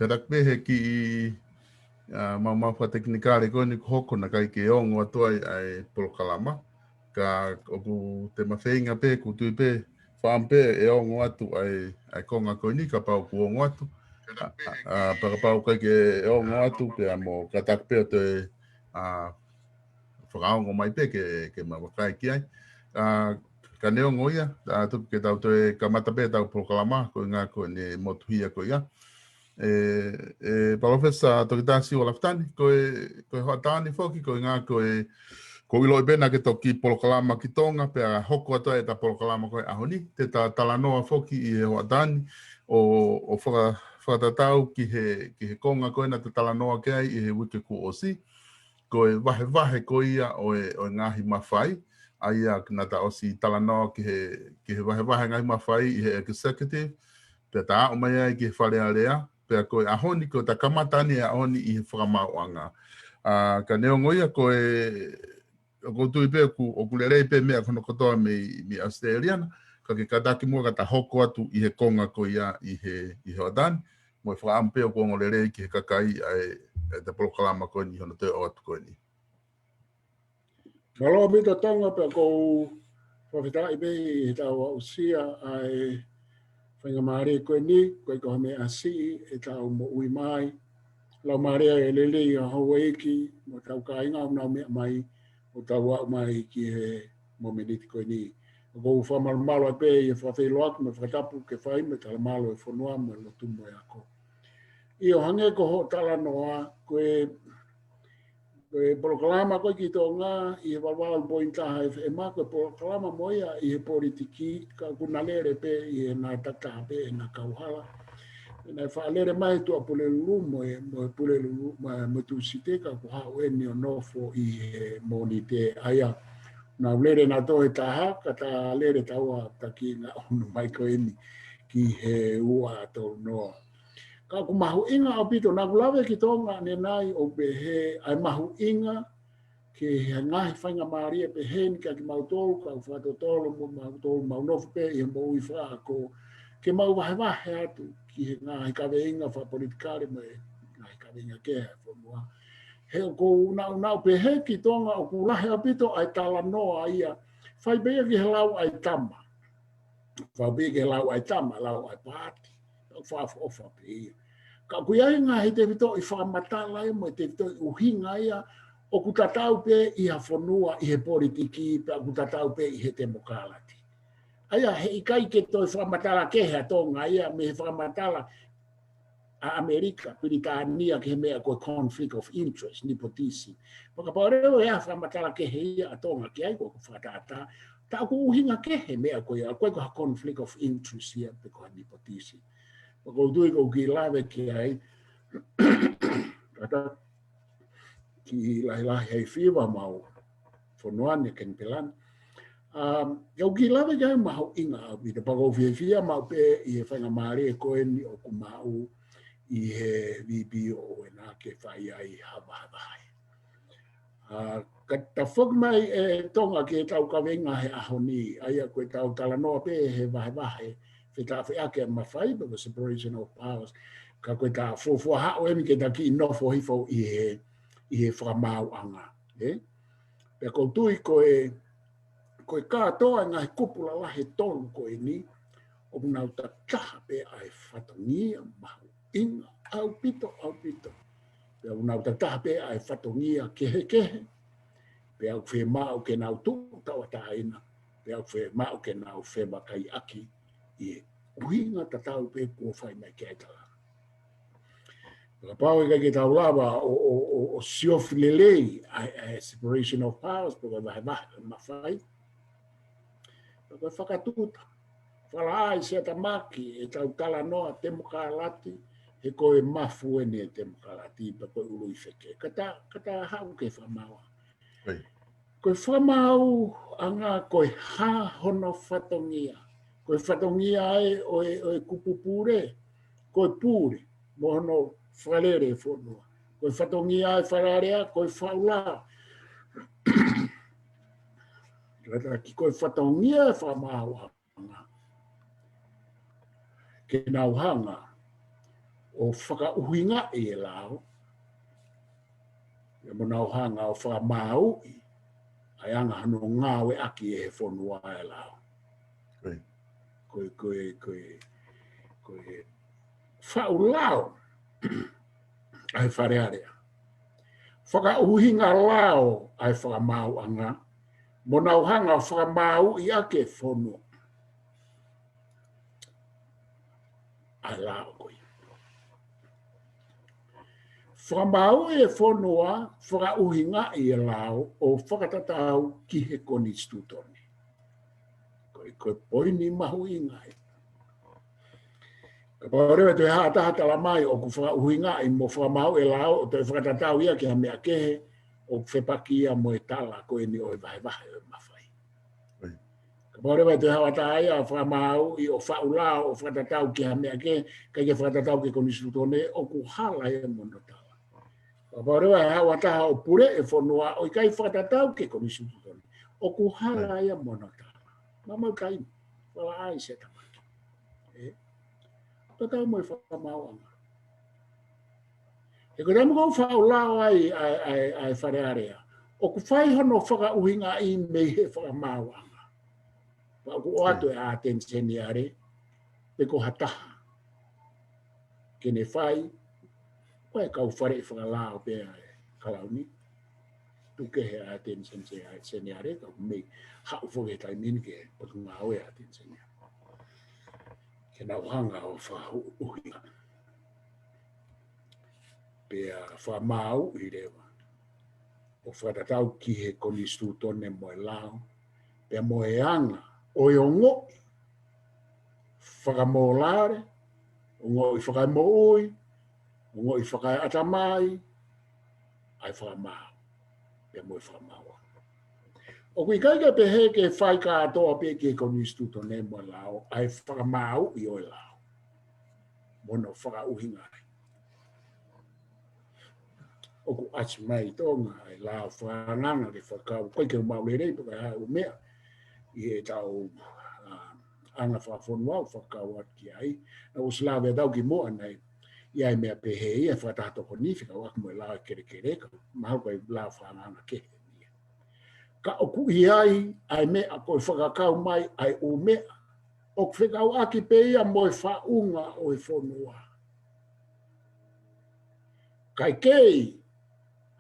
Karak behe ki mau teknikare ko ni hoko na kai ke ongo atoai ai polokalama ka oku te mawhenga pe ku tui pe whaampe e ongo atu ai konga ko ni ka pau ku ongo atu para pau kai ke e ongo atu pe amo katak pe te whakaongo mai pe ke mawakai ki ai ka neo ngoia tu ke tau te kamata pe tau polokalama ko ngā ko ni motuhia ko ia Profesa Tokitasi Olaftani koe hoatani foki koe ngā ko ilo i bena ke toki polokalama ki tonga pe a hoko atoa e ta polokalama koe ahoni te ta talanoa foki i he hoatani o whakatatau ki he konga koe na te talanoa ke ai i he wike ku osi koe wahe koe ia o ngahi mawhai aia na ta osi talanoa ki he wahe ngahi mawhai i he executive pe ta o mai ai ki he whare area pe koe ahoni ko ta kamatani ahoni i he whakamauanga. Ka neo ngoia koe ko tui pe o kulerei pe mea kono kotoa mi Australiana ka ke kataki mua ka ta hoko atu i he konga ko ia i he odani mo e whakaampe o kongo lerei ki he kakai ai te polokalama koe ni hono te o atu koe ni. Malo mita tonga pe ko whawhitai pe i tau au sia ai whainga maare koe ni, koe koha me asi e tau mo ui mai. Lau maarea e lele i a Hawaii mo tau ka inga au nau mea mai, o tau au mai ki he momeniti koe ni. O kou whamarumalo a pe i e whawhelo aku me whakatapu ke whai me tala malo e whanua me lo tumo e ako. I o hange ko ho tala noa koe polokalama koe ki tō ngā i he walwal pointaha e mako e polokalama moia i he politiki ka kunalere pe i he nā tataha pe e nā kauhala. Nā whaalere mai tua pulelulu mo e pulelulu mo tu site ka ku hao e ni o nofo i he moni te aia. Nā lere nā tohe taha ka tā lere taua taki ngā onu mai ko eni ki he ua tō noa. Ka ku mahu inga o pito nā kulawe ki tonga ne nai o behe ai mahu inga ke he ngahi whainga maaria pe hen ka ki mau tolu ka whato tolu mo mau tolu mau nofu pe i he mo ui wha ko ke mau wahe atu ki he ngahi kawe inga wha politikare mo e ngahi kawe inga ke he whanua. He o ko unau pe he ki tonga o ku lahe o pito ai tala noa ia whai bea ki he lau ai tama. Whai bea ki he lau ai tama, lau ai pāti. Wha pe ia. Ka kuiai ngā he te vito i whakamatala e mo te vito i uhinga ia o ku tatau pe i ha whanua i he politiki pe ku tatau pe i he demokalati. Aia he ikai ke toi whakamatala ke hea tonga ia me he whakamatala a Amerika, Piritania ke he mea koe conflict of interest, nipotisi. Paka paureo ea whakamatala ke he ia a tonga ki ai koe ku whakatata, ta ku uhinga ke he mea koe a koe koe conflict of interest ia pe koe nipotisi. Ko tui ko ki lawe ki ai kata ki lahi hei whiwa mau whanuane ken pelan. Kau ki lawe ki ai mahu inga au i te pako whiwhia mau pe i he whainga maare e koe ni o ku mau i he vipi o e nā ke whai ai hawa hai. Ka whak mai e tonga ki e tau kawenga he ahoni ai a koe tau tala noa pe he wahe Whita whiake mawhai, but the separation of powers. Ka koe tā fōfua hao emi ke tā ki nofo hifo i he whakamau anga. Pea koutui koe kātoa ngā he kupula lahe tonu koe ni, o munau ta taha pe ai whatongia mahu inga au pito. Pea munau ta taha pe ai whatongia kehe. Pea au whe mau ke nau tuku tawa taina. Pea au whe mau ke nau whe makai aki. I uhinga tatau pe kua whai mai ke aitala. Ka pau e ke tau lawa o siofi lelei a separation of powers po kai mawhai. Ka koe whakatuta. Whala ai se tamaki e tau tala noa demokalati he koe mafu ene e demokalati pa koe ului wheke. Kata hau ke whamaua. Koe whamau anga koe ha hono whatongia. Koe whatongia ai o e kupupure, koe pure, mohono whalere whanua. Koe whatongia ai whararea, koe whaula. Ki koe whatongia e whamau hanga. Ke nau hanga, o whakauhinga e lao. Ia mona o hanga o whakamau i. Ai anga hano ngāwe aki e he whonua e lao. Koe whau lao. Ai wharearea. Whakauhinga lao ai whakamau anga. Mona o hanga o whakamau i ake whonua. Ai lao koe. Whakamau e whonua, whakauhinga i e lao o whakatatau ki he koni stutoni. Koe poini mahu i ngai. Ka paurewa te hata la mai o ku whakauhinga i mo whakamau e lao o te whakatatau ia ki ha mea kehe o whepaki ia mo e tala koe ni o e vahe o mawhai. Ka paurewa te hata ia whakamau i o whaulao o whakatatau ki ha mea kehe kai ke whakatatau ki koni stutoni o ku hala e mono tala. Parewa hawa taha o pure e whanua o i kai whakatatau ke koni stutoni. O ku hala ia mono tala. Mamau kai, wala ai se tamaki. Tatau mo i whakamau anga. E koe tamu kau whaulao ai wharearea. O ku whai hono whakauhinga i mei he whakamau anga. Wa ku o atu e a tenseni are, pe ko hataha. Kene whai, koe kau whare i whakalao pe kalauni. Tuke he a tenseni are, kau mei hau whoke tai mini ke potu ngā oe a tenseni are. Ke nau hanga o whauhinga. Pe whamau i rewa. O whatatau ki he koni stutone mo e lao. Pe mo e anga o e ongo. Whakamolare. Ongo i whakamoui. Ongo i whakai atamai. Ai whakamau. Pe mo e whamau. O kui kaika pe he ke whai ka atoa pe ke koni stutone mo e lao. Ai whakamau i o e lao. Mono whakauhinga ai. O ku ati mai tonga ai lao whananga ke whakau. Koe ke maurerei paka hai o mea. I e tau anga whawhonua whakau ati ai. Na o slawe dau ki moa nei. I ai mea pehe ia whatato ko nifika wak mo e lao kere ka. Mahau koe lao whananga ke. Ka o ku i ai mea koe whakakau mai ai o mea. O whekau aki pe ia mo e whaunga o e whonua. Kai kei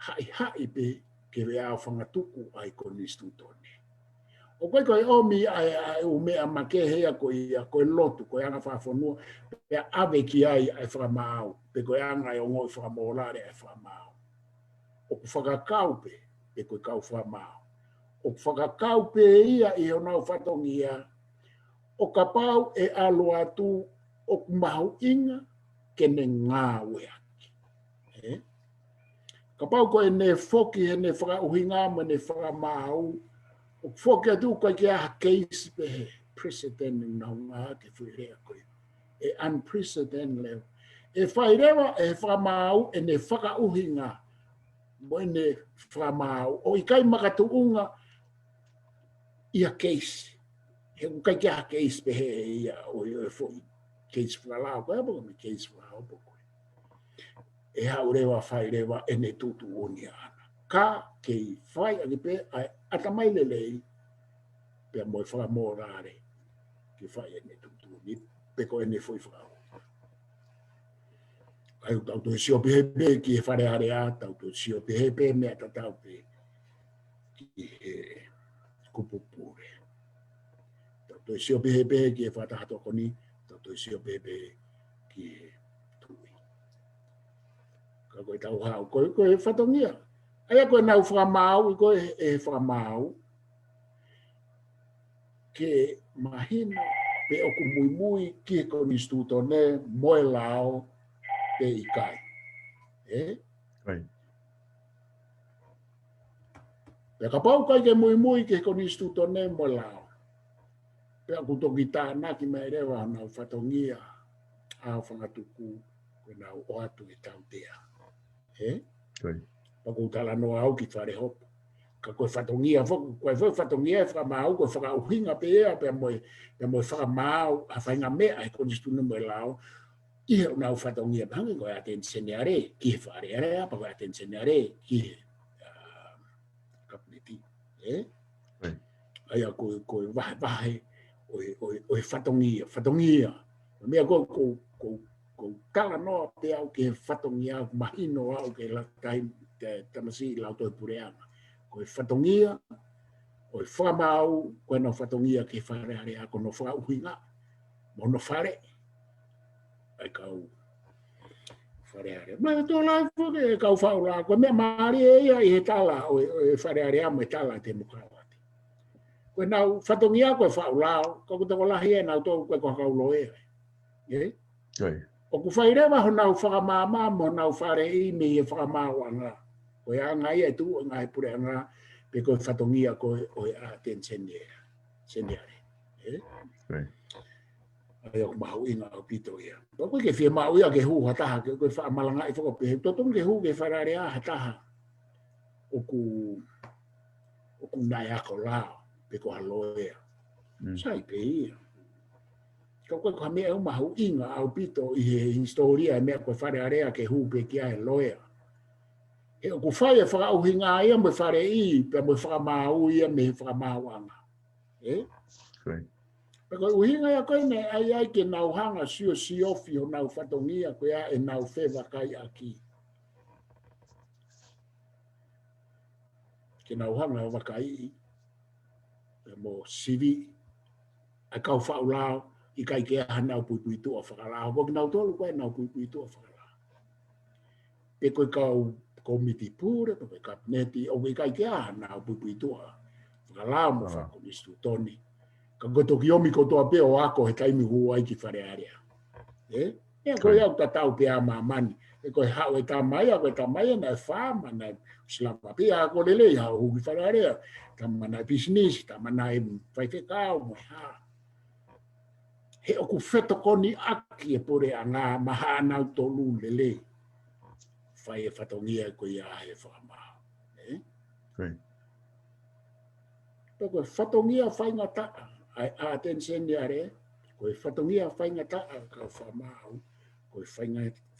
hai pe ke rea whangatuku ai koni stutoni. O koe omi ai o mea makehea koe lotu, koe anga whawhonua, pe ave ki ai whakamau, pe koe anga ai o ngoi whakamolare ai whakamau. O ku whakakau pe koe kau whamau. O ku whakakau pe ia i honau whatongia, o ka pau e alo atu o ku mahu inga kene ngā weaki. Ka pau koe ne foki he ne whakauhinga ma ne whakamau, o foki atu koe ki aha case pe he precedent na ngā ke whirea koe. E unprecedented level. E whairewa e whakamau e ne whakauhinga mo e ne whakamau. O i kai makatuunga i a case. He ukai ki aha case pe he ia o i fwoi case whakalao. Koe apo me case whakalao po koe. E haurewa whairewa e ne tutu oni ana. Ka kei whai ake pe ai atamai lelei pe moi whakamorare ki whai e ne tutu oni pe ko e ne fwoi whakao. Ai tau to sio pehe ki e whare area, tau to sio pehe mea tatau pe ki he kupupure. Tau to sio pehe ki e whatahato koni, tau to sio pehe ki he koe tau hau, koe whatongia. Aia koe nau whakamau, koe e whakamau, ke mahina pe oku mui ki e koni stutone moe lao pe ikai. Right. Pe ka pau kai ke mui ki e koni stutone moe lao. Pe aku toki tāna ki mai rewa nau whatongia a whangatuku koe nau o atu e tau tea. Paku tala noa au ki whare hopo. Ka koe whatongia whoku, koe whatongia e whakamau, koe whakauhinga pe ea, pe moe whakamau, a whainga mea e koni stune moe lao, i o na fatongia bangi ko atensione ki fare pa ko atensione ki kapiti ai ko va o fatongia me ko kala no pe au ke fatongia mahino au ke la tai tamasi la to pureanga ko fatongia o famau ko no fatongia ke fare area ko no fa uhinga mo no fare ai kau fare area ma to la fo ke kau fa la ko me mari e tala o fare area me tala te mo ko na fatongia ko fa la ko to la hie na to ko ka lo o ku fai rewa ho na fa mama mo na fare I me e fa ma wanga ko ya nga ia tu nga pure nga pe ko fatongia ko o attention sendiare ai o ma hu ina o pito ia ko ke fie ma ia ke hu hata ke ko fa malanga I fo pe to ke hu ke fare area hata o ku na ya ko la pe ko aloe sai pe ia ko me o mahu inga au pito I historia me ko fare area ke hu pe kia e loea e ko fai fa au hinga ia me fare I pe me fa ma u ia me fa ma wanga ko u hinga ia ko ne ai ke nau hanga sio fio nau fatongia ko ia e nau feva kai aki ke nau hanga va kai mo sivi a kau fa ulao I kai ke hana pui tu a whakala. Wak nau tolu koe nau pui tu a whakala. Pe koe kau komiti pūre, pe koe kapneti, o kai ke hana pui tu a whakala mo whakonistu toni. Ka goto ki omi kotoa pe o ako he taimi hua ai ki whare area. Ea koe au tatau pe a mamani. E koe hao e tamai, a koe tamai na e whama, na slapa pe a ko lele hao hu ki whare area. Tamana e business, tamana e whaifekau mo haa. He o ku feto koni aki e pore a ngā maha anau tolu lele. Whai e whatongia ko ia he whakamau. Ko e whatongia whai ngā taa. Ai attention ni are. Ko e whatongia whai ngā taa kau whamau. Ko e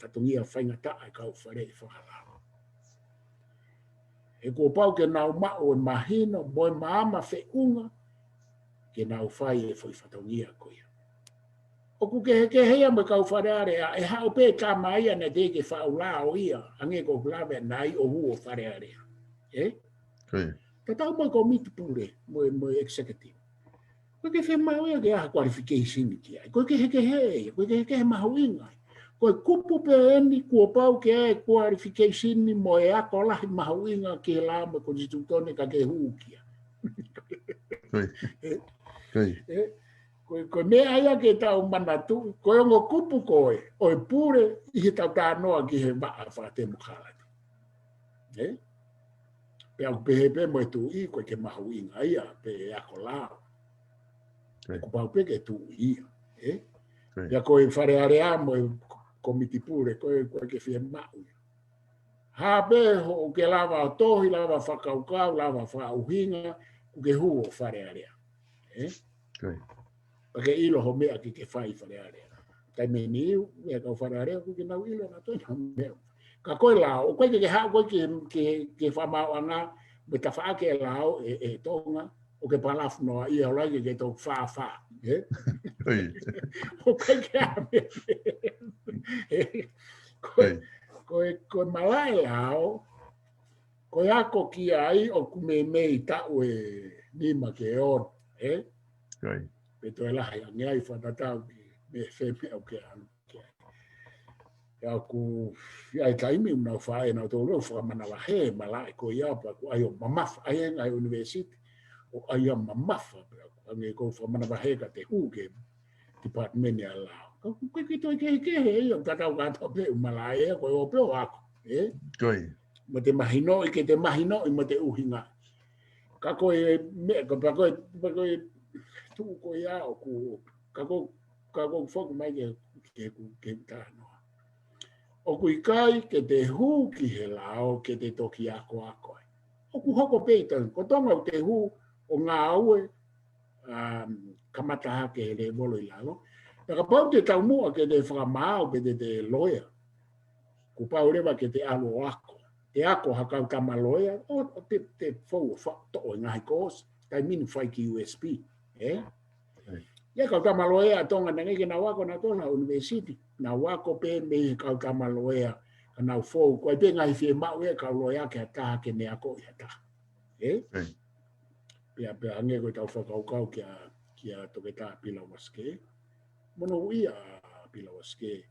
whatongia whai ngā taa kau whare I whakalau. E ko pau ke nau mao e mahino, moi maama whiunga. Ke nau whai e whatongia ko ia. O ku ke hea me kau whareare e hao pe ka mai ana te ke whaulao ia, ange ko lawe nai o hu o whareare. Tatau mai ko mitu pure, mo executive. Ko ke whi mau ia ke aha qualification ki ai. Ko ke hea, ko ke he mahu inga. Ko kupu pe eni kua pau ke ai qualification ni mo e ako lahi mahu inga ke la me ko jitutone ka ke hu kia. Ko me aia ke tau manatu, ko ongo kupu koe, o e pure I he tau tānoa ki he maa whate mukhalati. Pe au pehe mo e tu I, koe ke mahu inga ia, pe e ako lao. Ko pau pe ke tu I. Ia koe whare area mo e komiti pure, koe ke whia mau. Ha pe ho ke lava o tohi, lava whakaukau, lava whauhinga, ku ke hu o whare area. Pake ilo ho mea ki ke whai whare area. Tai me niu, mea kau whare area, ku ke nau ilo na toi na mea. Ka koe lao, o koe ke hao koe ke whamau anga, me ta wha ke lao e tonga, o ke palafu noa ia horai ke tau wha. O koe ke a mea. Koe malai lao, koe ako ki ai o kume mei tau e nima ke on. Pe toi lahi a ngai whanatau ki me wheme au ke anu. Ia ku ai taimi unau whae nau tō rau whakamana wa he malai ko ia pa ku ai o mamafa ai ngai university o ai o mamafa ange ko whamana wa he ka te hu ke department ya lao. Ko ki toi ke he o tatau ka pe malai ko o pe o ako. Mo te mahino I ke te mahino I mo te uhinga. Ka koe me ka pa koe tu ko ia o ku ka ko fok mai ke tano o ku kai ke te hu ki he lao ke te toki ako o ku hoko peita ko tonga te hu o ngā aue kamata ke le bolo I lalo Ka pau te tau mua ke te whakamau pe te lawyer. Ku pau rewa ke te alo ako. Te ako hakau tama lawyer, o te fau to o ngahi kos, tai minu whai ki USP. Ia kau tama lawyer atonga nange ke na wako na tona university. Na wako pe me kau tama lawyer, ka nau fau, koi pe ngahi fie mau e kau lawyer ke ataha ke ne ako i ataha. Pea ange koe tau whakau kia toke tā pila waske. Mono ia pila waske.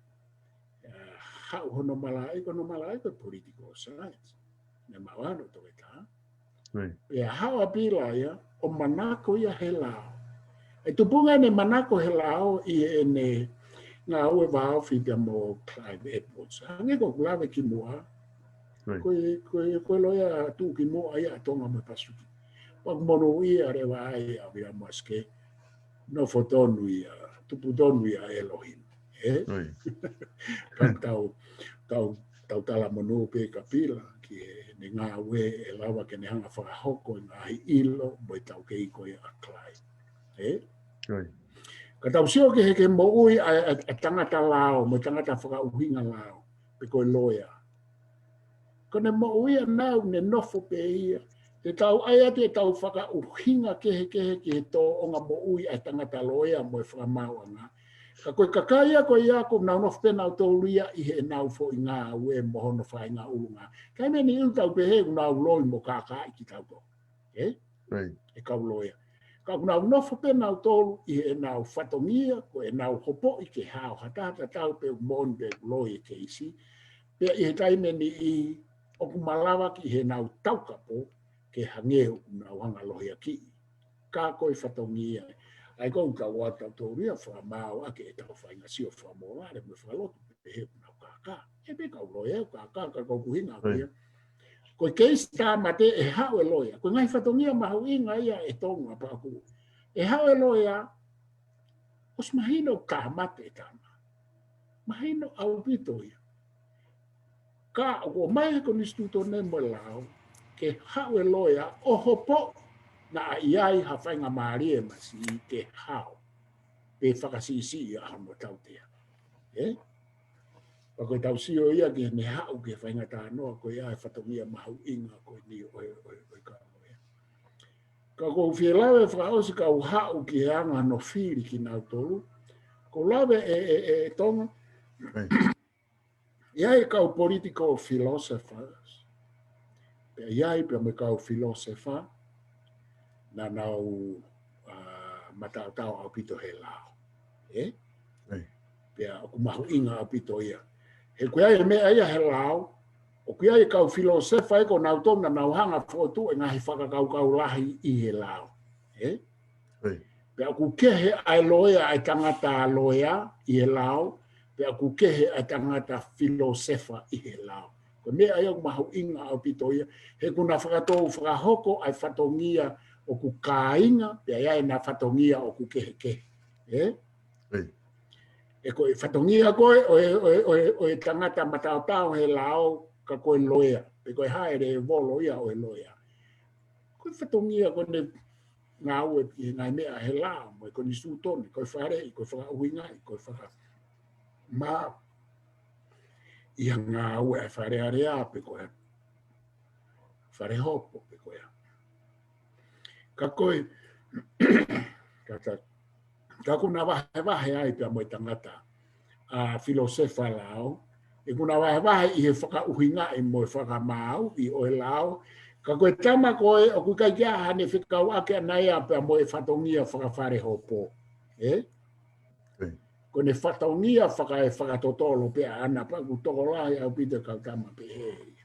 Hau hono malai koe political science. Ne mawano toke tā. Pea hawa pila ia, o manako ia he lao. E tupunga ne manako he lao i ene ngā ue wāo whipia mo Clive Edwards. Ange ko kulawe ki mua. Koe loia tū ki mua ia tonga me pasuki. Wak mono ia rewa ai a vira maske. No fotonu ia, tuputonu ia Elohim. Tau tala mono pe kapila ki ne ngā ue e lawa ke ne hanga whakahoko i ngā ilo mo i tau ke iko ia a Clive. Ka tau sio ke heke mo ui a tangata lao, mo tangata whakauhinga lao, pe koe loia. Ko ne mo ui a nau ne nofo pe ia, te tau aia te tau whakauhinga ke he tō o ngā mo ui a tangata loia mo e whakamauanga. Ka koe kakaia koe ia ko nau nofo pe nau tōluia i he nau fo i ngā ue mo hono whai ngā urunga. Kai meni iu tau pe he nau loi mo kāka i ki tau ko. E kau loia. Ka kuna unofo pe nau tolu i e nau whatongia, ko e nau hopo i ke hao, hatata tau pe mon pe loi ke isi, pe i he taimeni i oku malawa ki he nau taukapo ke hangeo nau hanga lohi aki. Ka koe whatongia, ai kou ka wata tōria whamau ake e tau whainga sio whamorare me whalotu pe he nau kākā. E pe kau loi e kākā, ka kou kuhinga kia. Ko keis tā mate e hao e loia. Ko ngai whatongia mahu inga ia e tonga pāku. E hao e loia, os mahino ka mate tāma. Mahino au pito ia. Ka o mai ko nistuto ne mo lao, ke hao e loia o hopo na iai ha whainga maari e masi ke hao. Pe whakasisi ia hamo tautea. Ko tau sio ia ke ne hau ke whainga tā noa ko ia e whatongia mahu inga ko ni oe ka noa. Ka kou whielawe whakaosi ka hau ki anga no whiri ki nau tolu. Ko lawe e tonga. Iai kau political philosophers. Pea iai pia me kau philosopher na nau matau au pito he lao. Pea aku mahu inga au pito ia. He koe ai mea ia he lao, o koe ai kau filosofa e ko nau tona nau hanga fotu e ngahi whakakau lahi i he lao. Pea ku kehe ai loia ai tangata loia i he lao, pea ku kehe ai tangata filosofa i he lao. Ko mea ai au mahu inga au pitoia, he kuna whakatou whakahoko ai whatongia o ku kāinga, pea iai na whatongia o ku kehe. E koe whatongia koe o e tangata matao he lao ka koe loia. E koe haere e volo ia o e loia. Koe whatongia koe ne ngā ue i ngai mea he lao. Mo e koe ni sūtoni, koe whare, koe whakauhingai, koe whaka mā. Ia ngā ue e whare area pe koe. Whare hopo pe koe. Ka koe, ka kuna wahe ai pia mo i tangata a filosofa lao. E kuna wahe i he whakauhinga i mo i whakamau i o e lao. Ka koe tama koe o kukai kia hane whikau ake anai a pia mo i whatongia whakawhare hopo. Ko ne whatongia whakatotolo pia ana pa ku toko lahi au pita kau tama pe hei.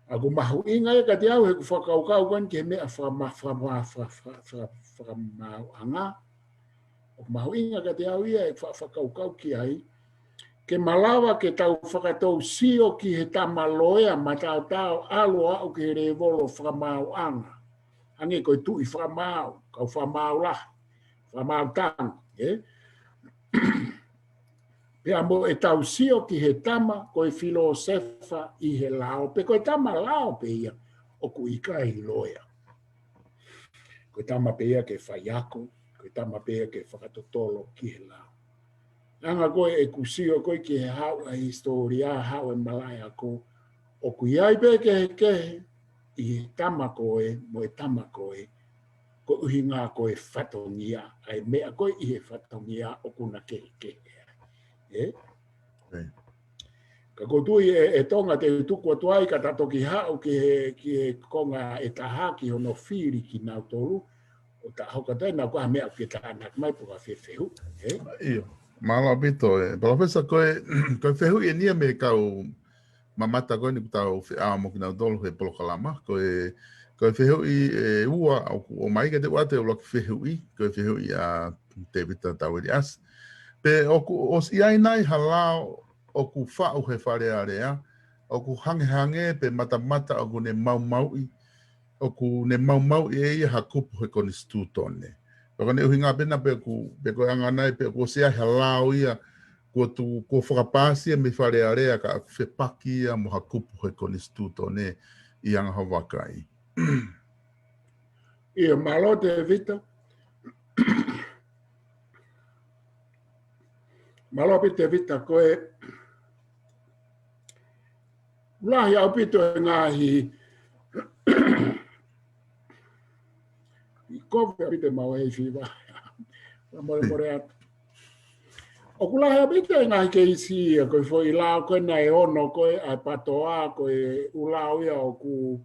Aku mahu inga e ka te au he ku whakaukau kwan ke mea whakamau anga. Mahu inga ka te au ia e whakaukau ki ai. Ke malawa ke tau whakatou sio ki he tamaloea ma tau alua au ke re volo whakamau anga. Ange koe tu i whakamau, kau whakamau lah, whakamau tang. Pea mo e tau sio ki he tama koe filosofa i he lao. Pe koe tama lao pe ia o ku ika i loea. Koe tama pe ia ke whaiako. Koe tama pēa ke whakatotolo ki he lao. Anga koe e kusio koe ki he hau a historia, hau e malai a ko. O kuiai pē ke he kehe, i he tama koe, mo e tama koe, ko uhi ngā koe whatongia, ai mea koe i he whatongia o kuna kehe kehe. Ka kotui e tonga te utuku atuai ka tato ki hau ki he konga e taha ki hono whiri ki nau tolu, o ta hoka tēnā kua mea ki tānak mai puka whewhehu. Iyo, māla pito e. Professor, koe whehu e nia me kau mamata koe ni kutau whia mo ki nau tolu he polokalama, koe whehu i ua o maika te wate o loki whehu i, koe whehu i a te vita taweri as. Pe o si ai nai halao o ku whau he whare area, o ku hange pe mata o ku ne mau i, o ku ne mau i e ia hakupu he koni stūtone. Paka ne uhi ngā pena pe koe anganai pe ko se ai halao ia, ko whakapāsia me whare area ka aku whepaki ia mo hakupu he koni stūtone i anga hawakai. Ia malo te vita. Malo te vita koe. Ulahi au pito e ngāhi. I kowe pito e mau hei whiwa. More atu. O kulahi au pito e ngāhi ke isi ia koe fo i lao koe na e ono koe ai patoa koe ulau ia o ku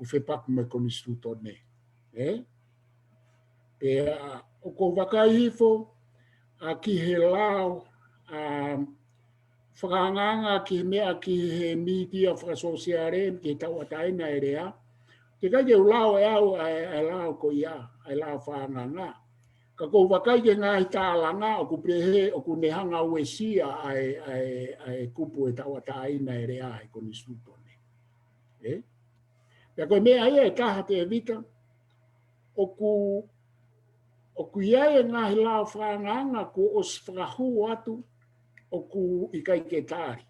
whepaku me koni stūtone. O ko wakai hifo, a ki he lao, whakanganga ki mea ki he media whakasosiare, ki tau ataina e rea. Te kai ke ulao e au ai lao ko ia, ai lao whanganga. Ka ko wakai ke ngāhi tālanga, o ku prehe, o ku nehanga uesia ai kupu e tau ataina e rea ai koni stūtone. Pea koe mea ia e taha te vita, o ku iai e ngahi lao whanganga ko os whakahu atu o ku ikai ke tāri.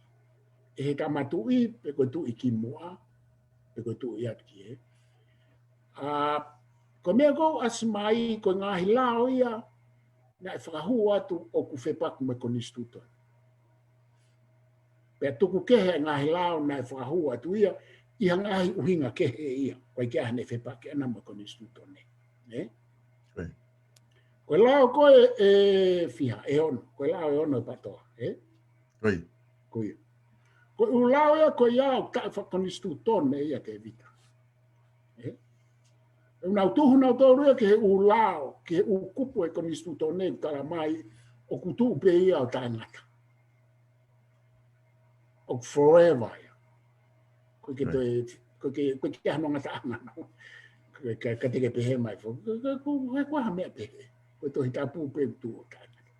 E he tamatu i, pe koe tu i ki mua, pe koe tu i atu ki e. Ko mea kou asmai ko ngahi lao ia, na e whakahu atu o ku whepaku me koni stūtone. Pea tuku kehe ngahi lao na e whakahu atu ia, ia ngahi uhinga kehe ia, koe kia hane whepake ana me koni stūtone. Koe lao koe e whiha, e ono. Koe lao e ono e patoa. Koe. Koe u lao ia koe iau tae whakoni stūtone ia te vita. E unau tuhu nau tōrua ke he u lao, ke he u kupu e koni stūtone tala mai o kutu upe ia o tāngata. O forever ia. Koe ke hanonga tāngana. Koe ka teke pehe mai. Koe kua mea pehe. Koe tohi tapu pe tu o tāngata.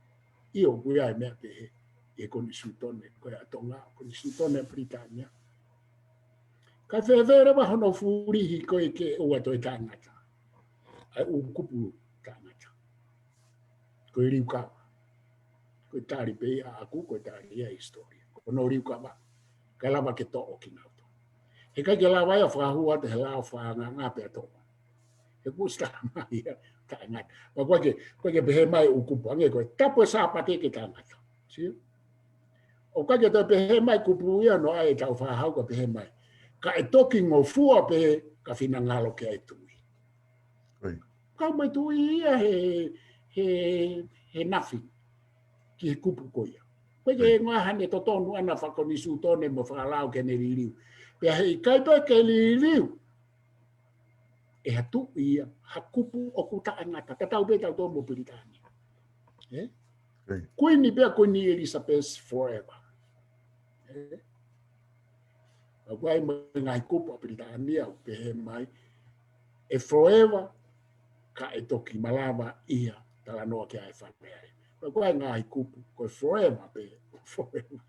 Io koe ai mea pehe. E koni stūtone. Koe atonga. Koni stūtone Britania. Kai whewere wa hono furihi koe ke ua toi tāngata. Ai u kupu tāngata. Koe riu kawa. Koe tāri pe ia aku, koe tāri ia historia. Koe no riu kawa. Kai lava ke to'o ki nauto. He kai ke lawa ia whahua te he lao whanga ngā pia to'o. He kusta mai ia tāngata. Ma koe ke pehe mai u kupu. Ange koe tapu e sāpate ke tāngata. Sia? O kai ke toi pehe mai kupu ia no ai tau whahau ka pehe mai. Ka e toki ngō fua pehe ka whina ngalo ke ai tui. Kau mai tui ia he nafi ki he kupu koia. Koe ke ngā hane to tonu ana whakoni stūtone mo whakalao ke ne ririu. Pea hei kai toi ke ririu. E hatu ia hakupu o ku taangata. Ka tau pe tau tō mo Britania. Queen pea Queen Elizabeth forever. Wai ngai kupu o Britania o pehe mai. E forever ka e toki malama ia tala noa ke ai whanea. Koe ngai kupu, koe forever pe, forever.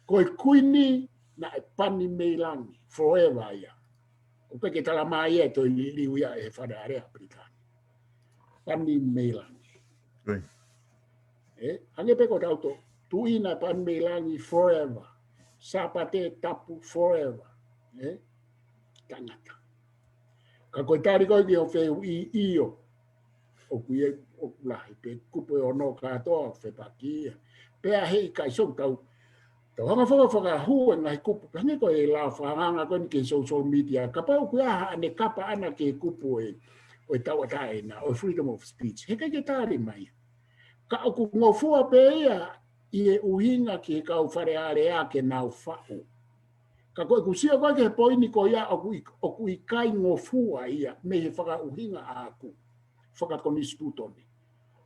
Koe kuini na e pani meilangi, forever ia. O peke tala mai ia toi liu ia e wharearea Britania. Pani meilangi. Hange peko tauto, tuina pani meilangi forever. Sapate tapu forever. Tangata. Ka koe tari koe ki o wheu i io. o kuie o lahi pe kupu o no katoa whepaki. Pea hei kai song tau hanga whaka hua ngai kupu. Hangi ko e la whanganga koe ni ke social media. Ka pau kuia ane kapa ana ke kupu o tau atai na o freedom of speech. He kai ke tāri mai. Ka o ku ngofua pe ia i e uhinga ki kau whare area ke nau whau. Ka koe kusia koe ke poini ko ia o ku i kai ngofua ia me he whaka uhinga a aku. Whaka konistutoni.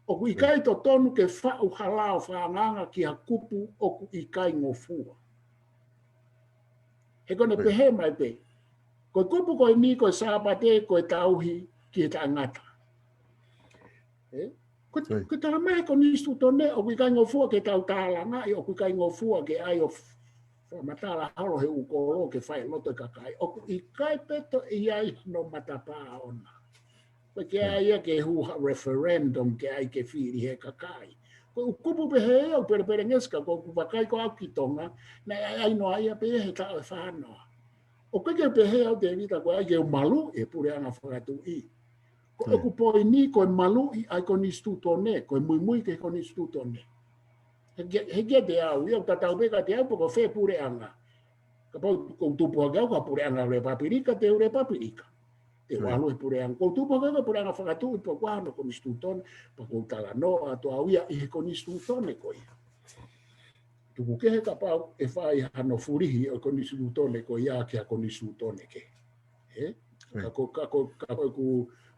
O ku i kai to tonu ke whau halao whanganga ki ha kupu o ku i kai ngofua. He kone pehe mai pe. Koe kupu koe ni koe sāpate koe tauhi ki he taangata. Ko tala mai ko nistu tone o ku kai ngofua ke tau tālanga i o ku kai ngofua ke ai o matala halo he ukoro ke whai loto kakai. O ku i kai peto i ai no matapaa ona. Ke ai ke hu referendum ke ai ke whiri he kakai. Ko kupu pehe o pere ngeska ko ku wakai ko au kitonga na ai no ai pe he tau e whanoa. O ke pehe o te vita ko ai ke malu e pure anga whakatu i. Ko ku poi ni ko malu i ai ko nistu tone ko mui ke ko nistu tone. He te au ia tatau beka te au ko fe pure anga. Ka pau ko tupu aga ko pure anga le papirika te ure papirika. Te walu e pure anga. Ko tupu aga pure anga whakatu i po kuahana ko nistu tone. Pa ko tala no a to au ia i he ko nistu tone ko ia. Tuku ke he ka pau e whai hano furihi o ko nistu tone ko ia ke a ko nistu tone ke. Ka ko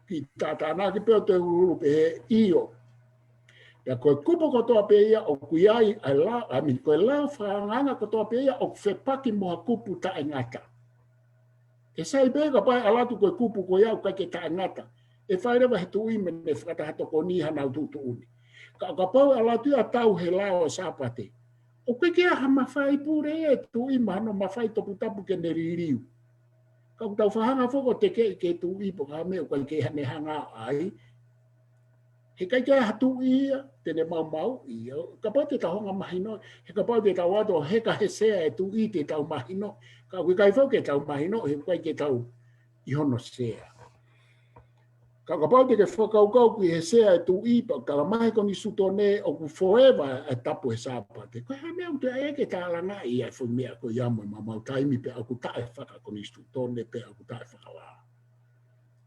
ki tātāna ki peo te uru pe he io. Ia koe kupo kotoa pe ia o kuiai koe lau whanganga kotoa pe ia o whepaki moha kupu ta ngata. E sai pega pai alatu koe kupu koe iau kai ke ta ngata. E whairewa he tui me ne whakatahato ko niha nau tutu uni. Ka pau alatu ia tau he lao sapate. O koe kia ha mawhai pure e tui mahano mawhai topu tapu ke ne ririu. Ka tau whahanga whoko te ke tu i po ka meo kai ke hane hanga ai. He kai kia hatu ia, tene mau ia. Ka pau te tahonga mahino, he ka pau te tau ato he ka he sea e tu i te tau mahino. Ka kui kai whau ke tau mahino, he kai ke tau i hono sea. Ka pau te ke whakaukau kui he sea e tu i pa kala mahi koni sutone o ku forever e tapu he sāpate. Koe ha mea utea e ke tālanga i ai whu mea ko iamu e mamau taimi pe aku tae whaka koni sutone pe aku tae whakawā.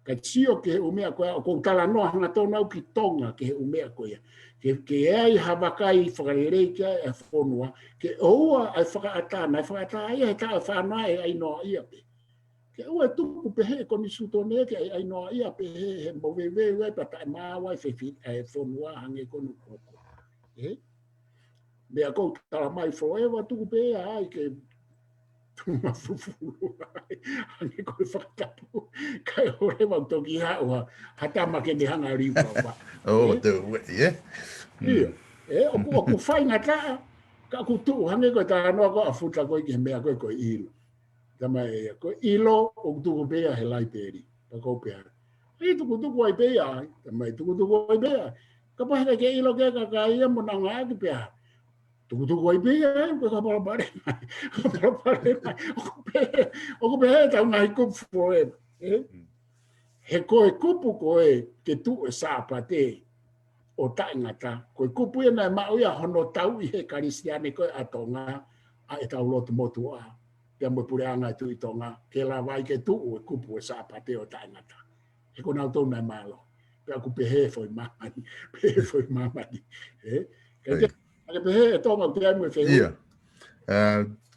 Ka tio ke he umea koe o kou tala noa hanga tō nau ki tonga ke he umea koe. Ke ai hawakai whakarerei kia e whonua, ke oua ai whakaatana, ai whakaatana ia he tae whanua e ai noa ia pe. Ke ua tupu pehe ko ni sutone ke ai noa ia pehe he mowewe pa tae mawai whewhi e whonua hange konu koko. Mea kou tala mai forever tuku pehe ai ke tuma fufuru ai. Hange koe whakatapu. Kai hore wau toki haua hatama ke ni hanga riupa wa. Oh, te ue, yeah. O ku whainga taa. Ka ku tuu hange koe tā noa ko a futa koe ki he mea koe ilo. Tama e ko ilo o tuku pea he lai peri pa ko pea e tuku ai pea tama tuku ai pea ka pa ke ilo ke ka ia mo na nga ki pea tuku ai pea ko ka pa pare o ko pea ta nga ku forever he ko e kupu ko e ke tu e sapate o ta ngata ko kupu e na ma o ya hono tau i he kristiane ko atonga a e tau lotu motua te mo pure anga tu i tonga ke la vai ke tu o kupu e sapate o taingata e ko na to na malo pe aku pehe foi mamani ke pehe to ma te mo fe ia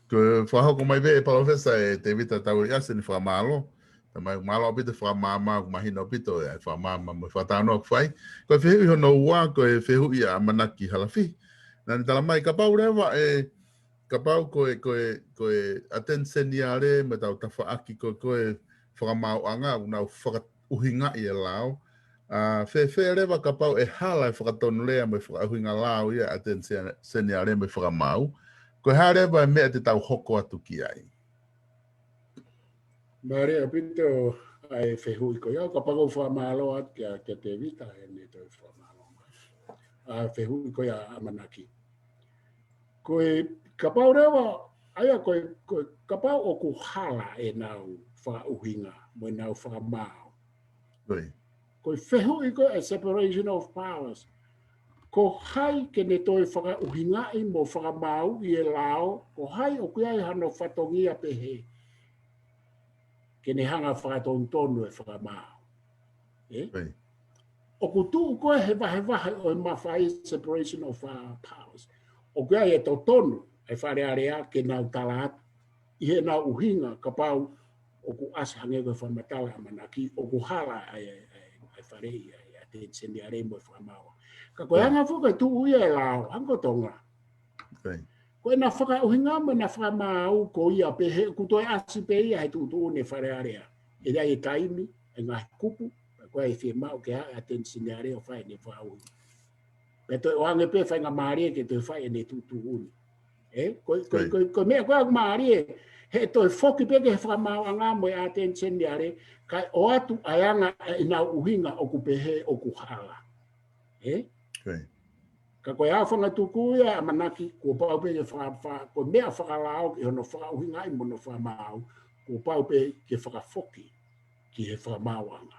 ko whaho ko mai ve e palofesa e te vita tau i asen wha malo mai malo pito wha mama mahino pito e wha mama mo whatano whai ko whihu i hono ua ko e whihu i a manaki halafi nani tala mai ka pau rewa e ka pau koe atenseni are me tau tawhaaki koe whakamau anga unau whakauhinga i e lao. Whe rewa ka pau e hala e whakatonu lea me whakauhinga lao i a atenseni are me whakamau. Koe ha rewa e mea te tau hoko atu ki ai. Mare apito ai whehui ko ia ka pau whamalo at kia te vita e ne tau whamalo. Whehui ko ia amanaki. Koe ka pau rewa aia koe ka pau o ku hala e nau whauhinga mo nau whamau. Koe. Ko fehu iko a separation of powers. Ko hai ke ne toi whaka uhingai mo whaka mau i e lao, ko hai o kuia i hano whatongia pehe. Ke ne hanga whakatonu e whaka mau. O kutu koe he wahe o mawhai separation of powers. O kuia i e tau tonu e whare area ke nau talat, i he nau uhinga ka pau o ku asa hange koe whamatala manaki, o ku hala ai whare i a te sendi are mo e whaka mau. Ka koe anga whuka tu uia e lao, hango tonga. Koe na whaka uhinga mo na whaka mau ko ia pehe, kutoe asi pe ia he tutu ne whare area. E rea e taimi, e ngahi kupu, koe e whia mau ke a tensi ne are o whae ne whau. Pe toi o ange pe whae ngā maari ke toi whae ne tutu uni. Koe mea koe aku maari he toi whoki pe ke he whaka mau anga mo e a tensi ne are, kai o atu ayanga e nau uhinga o ku pehe o ku hala. Ka koe awhanga tuku ia a manaki, ko pau pe ke ko mea whakalao ki hono whakauhinga i mono whamau, ko pau pe ke whakafoki ki he whamauanga.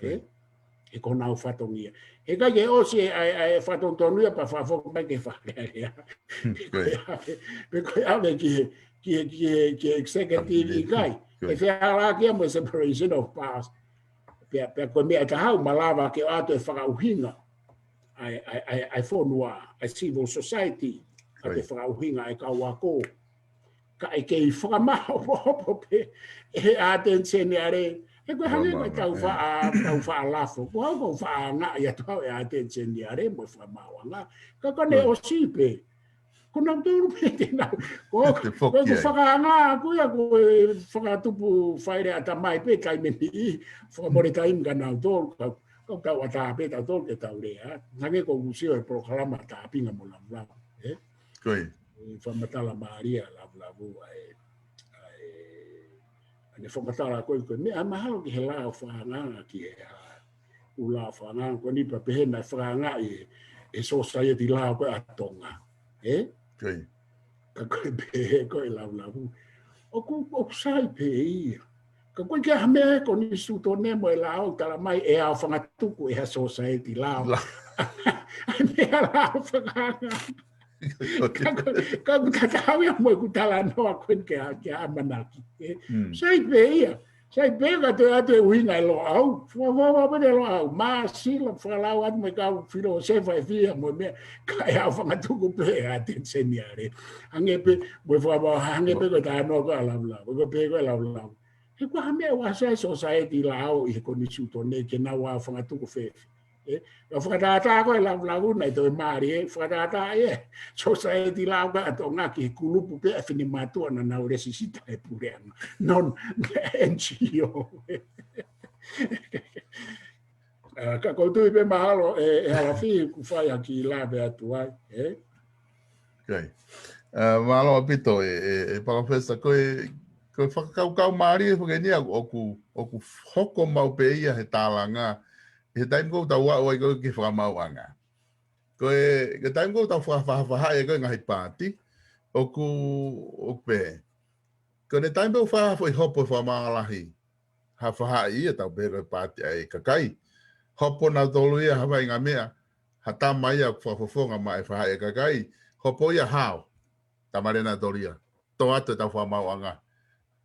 E ko nau whatongia. E kai ke osi e whatontonuia pa whafoki mai ke whakarea. Pe koe awe ki executive i kai. E whiala kia mo separation of powers. Pe koe mea ka hau malawa ke ato e whakauhinga. Ai whonua, ai civil society, a te whakauhinga e kauako. Ka e kei whakamao popo pe, e a tensene are, e koe hange koe tau whaalafo, ko hau kou whaanga i atau e a tensene are, mo whakamao anga, ka kone o sipe. Ko nau tūru pe te nau, ko whakaanga, kuia koe whakatupu whaere a tamai pe, kai me pi, whakamore taim ka nau tōru, kau tau a tāpe tau tō ke tau rea. Nange ko usio e proklama tāpinga mo lau. Koi. Whamatala Maria lau ane whamatala koe koe. Mea mahalo ki he lao whaanganga ki he ula whaanganga. Koe nipa pehena whaanga e society lao koe atonga. Koi. Ka koe pehe koe lau. O sai pe ia. Ka koe kia hamea ko ni suto nemo e lao tala mai e au whangatuku e ha society lao. Ai mea lao whakanga. Ka kakau ia mo e kutala noa koe ke a manaki. Sai pe ia. Sai pe ka te ate uhinga e lo au. Wapene lo au. Maa sila whakalau atu me kau whiro sefa e fia mo mea. Ka e au whangatuku pe e a tenseni are. Hange pe, mo e whakabao hange pe koe ta anoa koe a lau. Ko pe koe lau. He kua hamea wasa e society lao i he koni suto ne ke nau a whangatuku whewhi. Ka whakatata koe lau nei toi maari e, whakatata e, society lao ka ato ngā ki he kulupu pe a whini mātua na nau resisita e pureanga. Non NGO. Ka koutui pe mahalo e halafi ku whai aki lawe atu ai. Okay. Mahalo apito e Palafesta koe ko whakakau maari e whakenia o ku hoko mau pe ia he tālanga. He taim kou tau wau ai koe ke whakamau anga. Koe, ke taim kou tau whahawhaha e koe ngahi pāti, o pe. Ko ne taim kou whahawha i hopo whamangalahi. Ha whaha ia tau pēra pāti ai kakai. Hopo nau tolu ia hawa i ngā mea. Ha tama ia whawhawhonga mai whaha e kakai. Hopo ia hao. Tamarena tolu ia. Tō atu tau whamau anga.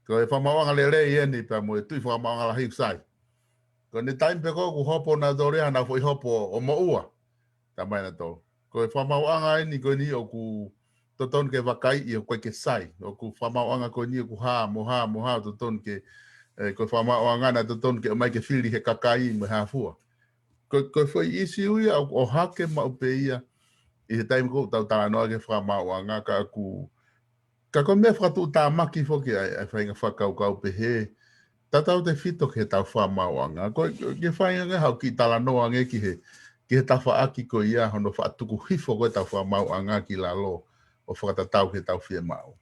Ko e whamawanga le ia ni pa mo e tui whamawanga la hiusai. Ko ne taim pe ko ku hopo na dorea na foi hopo o mo ua. Tamai na tō. Ko e whamawanga ni ko ni o ku toton ke wakai i o koe ke sai. O ku whamawanga ko ni o ku moha toton ke ko whamawanga na toton ke o mai ke whiri he kakai me hafua. Ko foi isi ui o hake mau pe ia i he taim ko tau tala noa ke whamawanga ka ku ka ko me whakatu tā maki whoki ai whainga whakau pe he. Tatau te whito ke tau whamauanga. Ko ke whainga hau ki tala noa nge ki he tawha aki ko ia hono whaatuku hifo koe tau whamauanga ki la lo o whakatatau ke tau whia mau.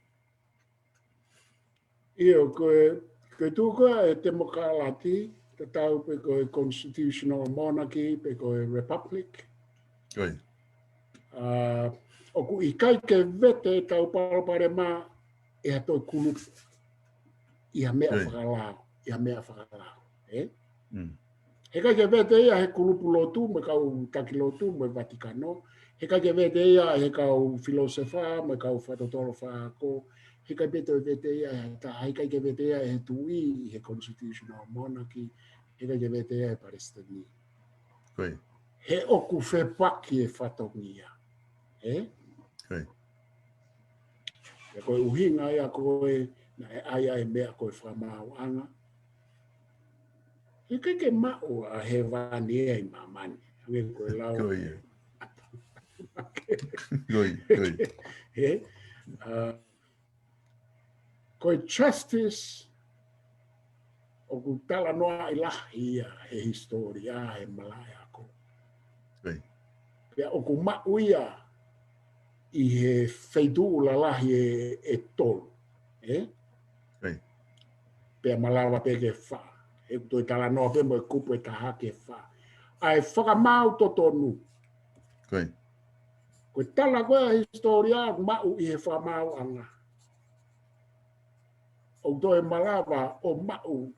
Io, koe tūkoa e te mokalati, te tau pe koe constitutional monarchy, pe koe republic. Koi. O ku i kai ke vete e tau palapare mā e hatoi kulupu. Ia mea whakalao. He kai ke vete ia he kulupu lotu me kau taki lotu me Vatikano. He kai ke vete ia he kau filosofa me kau whatotoro whako. He kai vete ia he kai ke vete ia he tui he constitutional monarchy. He kai ke vete ia he Palestini. He oku whepaki e whatongia. E koe uhinga ia koe na e aia e mea koe whamau anga. He kai ke mao a he vani e i mamani. He koe lau. He. Koe justice o ku tala noa i lahi ia he historia he malaya ko. Pea o ku mau ia i he whaidu la lahi e tolu. Pea malawa pe ke wha. E toi tala noa pe mo e kupu e taha ke wha. Ai whakamau to tonu. Koe tala koe a historia mau i he whamau anga. O toi malawa o mau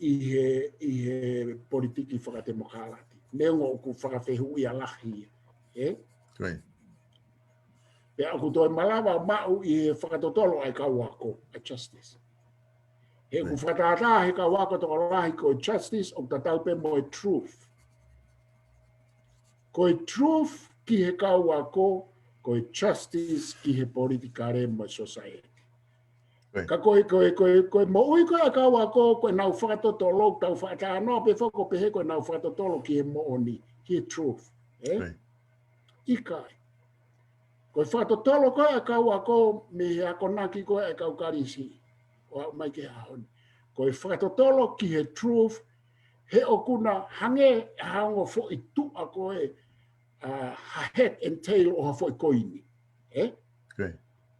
i he politiki whakatemokalati. Neongo o ku whakawhehu i a lahi. Pea o ku toi malawa mau i he whakatotolo ai kauako, a justice. He ku whakatata he kauako toko lahi ko justice o tatau pe mo e truth. Ko e truth ki he kauako, ko e justice ki he politikare mo society. Ka koe mo ui koe a kauako, koe nau whakatotolo, tau whakata anoa pe whako pe he koe nau whakatotolo ki he mo oni, ki he truth. Ikai. Koe whakatotolo koe a kauako, me he akonaki koe a kaukarisi. O mai ke hahoni. Koe whakatotolo ki he truth, he okuna hange hango fo i tu a koe head and tail o ha fo i koini.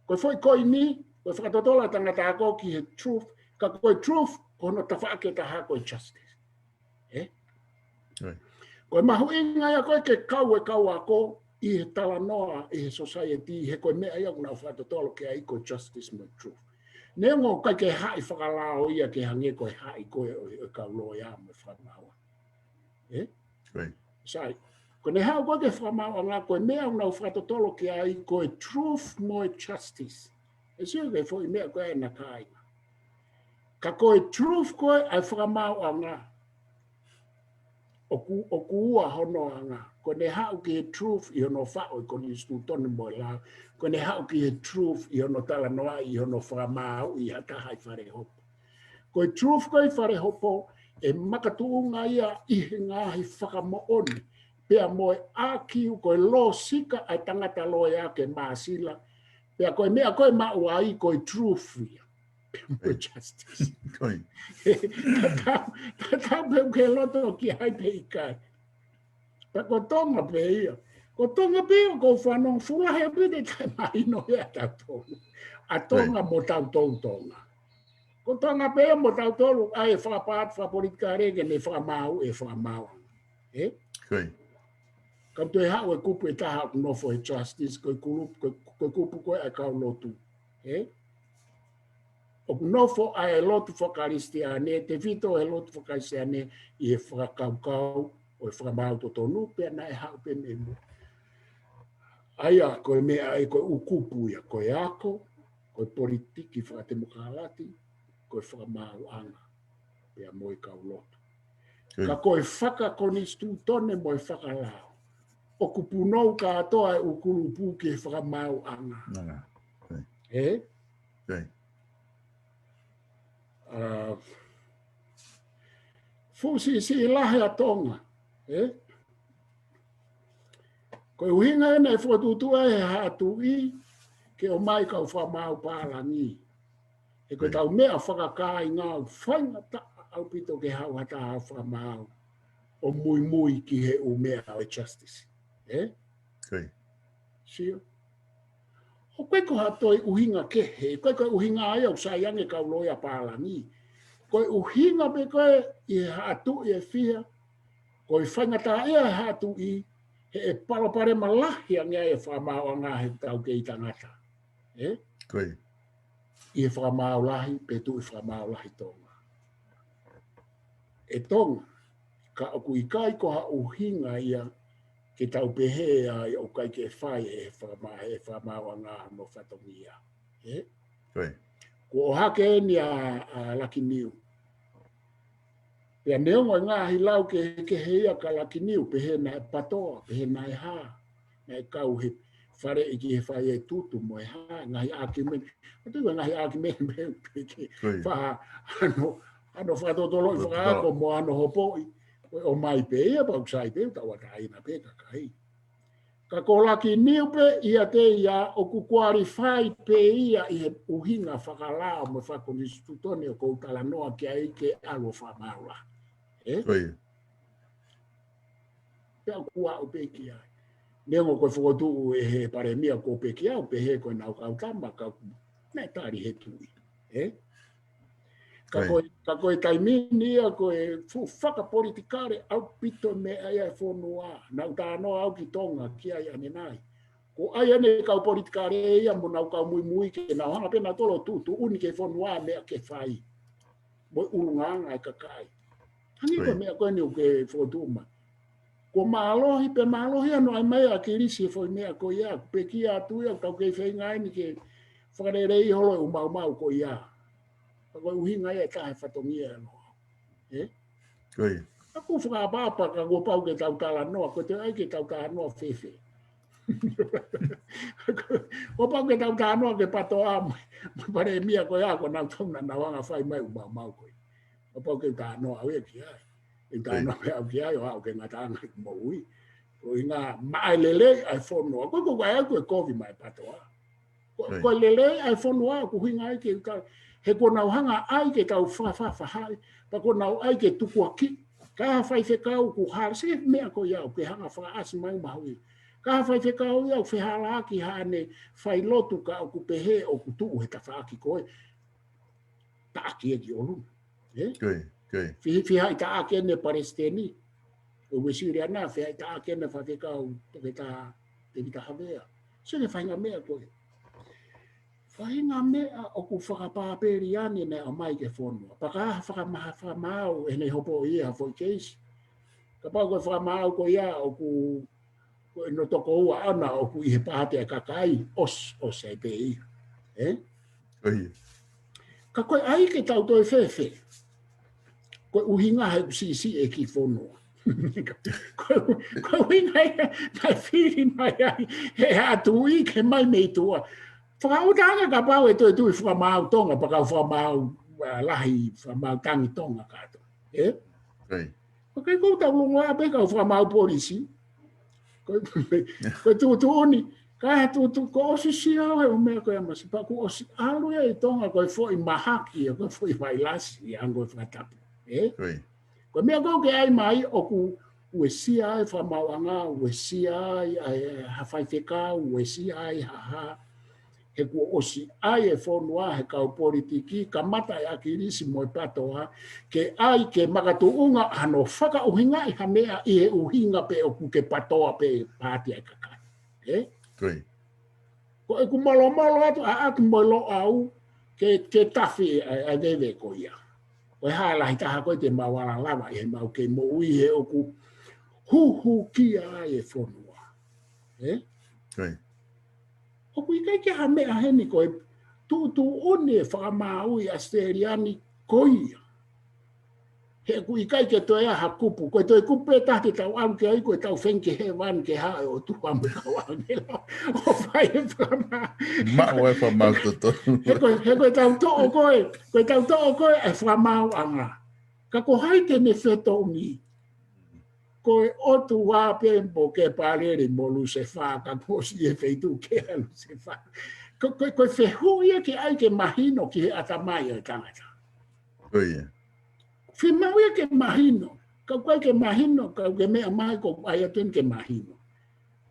Koe fo i koini, koe whakatotola tangata ako ki he truth, ka koe truth, kono tawhaake taha koe justice. Koe mahu inga ia koe ke kau ako, i he tala noa, i he society, he koe mea ia kuna whakatotolo ke ai koe justice mo truth. Neongo kai ke hai whakalao ia ke hange koe hai koe o kau loa mo whamaua. Sai, ko ne hao koe ke whamaua ngā koe mea unau whakatotolo ke ai koe truth mo justice. E sio ke fo i mea koe na kai. Ka koe truth koe ai whakamau anga. O ku ua hono anga. Ko ne hao ki he truth i hono whao i koni stu tonu mo lau. Ko ne hao ki he truth i hono tala noa i hono whakamau i hata hai whare hopo. Koe truth koe whare hopo e makatuunga ia i he ngāhi whakamooni. Pea moe ākiu koe lo sika ai tangata loe ake maasila. Pea koe mea koe mau ai koe truth ia. Mo justice. Tatau pe ke loto ki hai pe ikai. Pa ko tonga pe ia. Ko tonga pe o ko whanong fula hea pide kai mai no hea tau tonga. A tonga mo tau tonga. Ko tonga pe mo tau tolu ai e whakapat whapolitika rege ne whakamau e whakamau. Kam tu e hao e kupu e taha nofo e justice koe kupu koe e kau lotu. O nofo ai e lotu whakaristiane, te vito e lotu whakaristiane i e whakakaukau o e whakamau to tonu pia na e hao pe me mo. Aia koe mea e koe ukupu ia koe ako, koe politiki whakatemokalati, koe whakamau anga pia mo i kau lotu. Ka koe whakakonistu tone mo e whakalao. O kupunou ka atoa e ukulupu ki e whakamau anga. Fusi si lahe a tonga. Koe uhinga ena e whatutua e hatu i ke o mai kau whamau pālangi. E koe tau mea whakakai ngā whaingata au pito ke hau hata hau whamau o mui ki he o mea o justice. Sio? O koe ko hatoi uhinga kehe, koe koe uhinga ai au saiange kau loia pālangi. Koe uhinga me koe i he hatu i e whia, koe whaingata e hatu i he e palapare malahi a ngā e whamau a ngā he tau ke i tangata. I e whamau lahi, pe tu i whamau lahi tonga. E tonga, ka o kui kai ko ha uhinga ia ke tau pehe ia o kai ke whai e whamawanga no whatongia. Ko o hake ni a Laki Niu. Pea neongo ngā hilau ke heia ka Laki Niu pehe na e patoa, pehe na e hā, na e kau he whare i ki he whai e tutu mo e hā, ngahi āki mene. Matui ngahi āki mene me ke wha ano whatotolo i whakaako mo ano hopoi. O mai pe ia pa usai pe tawa kaina pe kakai. Ka ko Laki Niu pe ia te ia o ku qualify pe ia i he uhinga whakalao mo whakonisi tutone o kou talanoa ki ai ke alo whamaura. Pea kua o pe ki ai. Nengo koe whakotu e he paremia ko pe ki au pe he koe nau kautama ka nei tari he tui. Ka koe taimini ia koe whaka politikare au pito me aia e whonua. Nau tānoa au ki tonga ki ai ane nai. Ko ai ane kau politikare ia mo nau kau mui ke nau hanga pena tolo tutu uni ke whonua mea ke whai. Moi urunganga e kakai. Hangi koe mea koe ni o ke whotuma. Ko maalohi pe maalohi ano ai mea ki risi e whoi mea ko ia. Pe ki atu ia kau kei whaingai ni ke whakarerei holo e umau ko ia. Ko uhinga e ka he whatongia no. Aku whakapapa ka ko pau ke tau tala noa, ko te ai ke tau tala noa whewhe. Ko pau ke tau tala noa ke patoa pare mia ko ia ko nau tauna na wanga whai mai umau koe. Ko pau ke tala noa au e ki ai. E tala noa au ki ai o au ke ngatanga i mo ui. Ko inga mai lele ai whonoa. Ko ai koe kovi mai patoa. Ko lele ai whonoa ko hinga ai ke he ko nau hanga ai ke tau whawhawhai, pa ko nau ai ke tukua ki, ka hawhai whekau ku hara, se mea ko iau ke hanga whakaasi mai mahui. Ka hawhai whekau iau whehala aki hane whai lotu ka o ku pehe o ku tuu he ta whaaki koe. Ta aki e ki olu. Whihai ta aki ene Palestini, o wesiri ana, whihai ta aki ene whawhekau te ta hawea. Se ne whainga mea koe. Whainga mea o ku whakapāperi ane nei o mai ke whonua. Paka whakamahau e nei hopo ia hafoi keisi. Ka pau koe whakamahau ko ia o ku no toko ua ana o ku ihe pāte a kakai os e pe ia. Ka koe ai ke tau toi whewhe. Koe uhinga he usisi e ki whonua. Koe uhinga e whiri mai ai he hatu i ke mai mei tua. Whakautanga ka pau e toi tui whakamau tonga, pa kau whakamau lahi, whakamau tangi tonga kato. Kai kou tau lunga ape kau whakamau polisi. Koe tuutuuni, kai tuutu ko osi siau he o mea koe amasi, pa ku osi alu e tonga koe fo i mahaki, koe fo i wailasi, ango e whakatapu. Koe mea kou ke ai mai o ku ue sia e whamau anga, ue sia e hawhai whekau, ue sia e haha. He kua osi ai e whonua he kau politiki, ka mata e akirisi mo e patoa, ke ai ke makatuunga hano whaka uhinga i hamea i he uhinga pe o ku ke patoa pe pāti ai kakai. Ko e ku malo atu a atu mo lo au ke tafi a vewe ko ia. Ko e haala hi taha koe te mawala lava i he mau ke mo ui he o ku huhu kia ai e whonua. O kui kai ke ha mea heni koe tu one whakamau i Asteriani koia. He kui kai ke toi aha kupu, koe toi kupu e tahti tau au ke ai koe tau whenke he wan ke hae o tuamu tau angela. O whai e whakamau. Mao e whamau toto. He koe tau to'o koe e whamau anga. Ka ko haite ne whetongi. Koe otu wā pempo ke pārere molu se whā, ka kosi e wheitu ke alu se whā. Koe whehuia ke ai ke mahino ki he atamai o tangata. Whemauia ke mahino, ka koe ke mahino, ka ke mea mai ko ai atun ke mahino.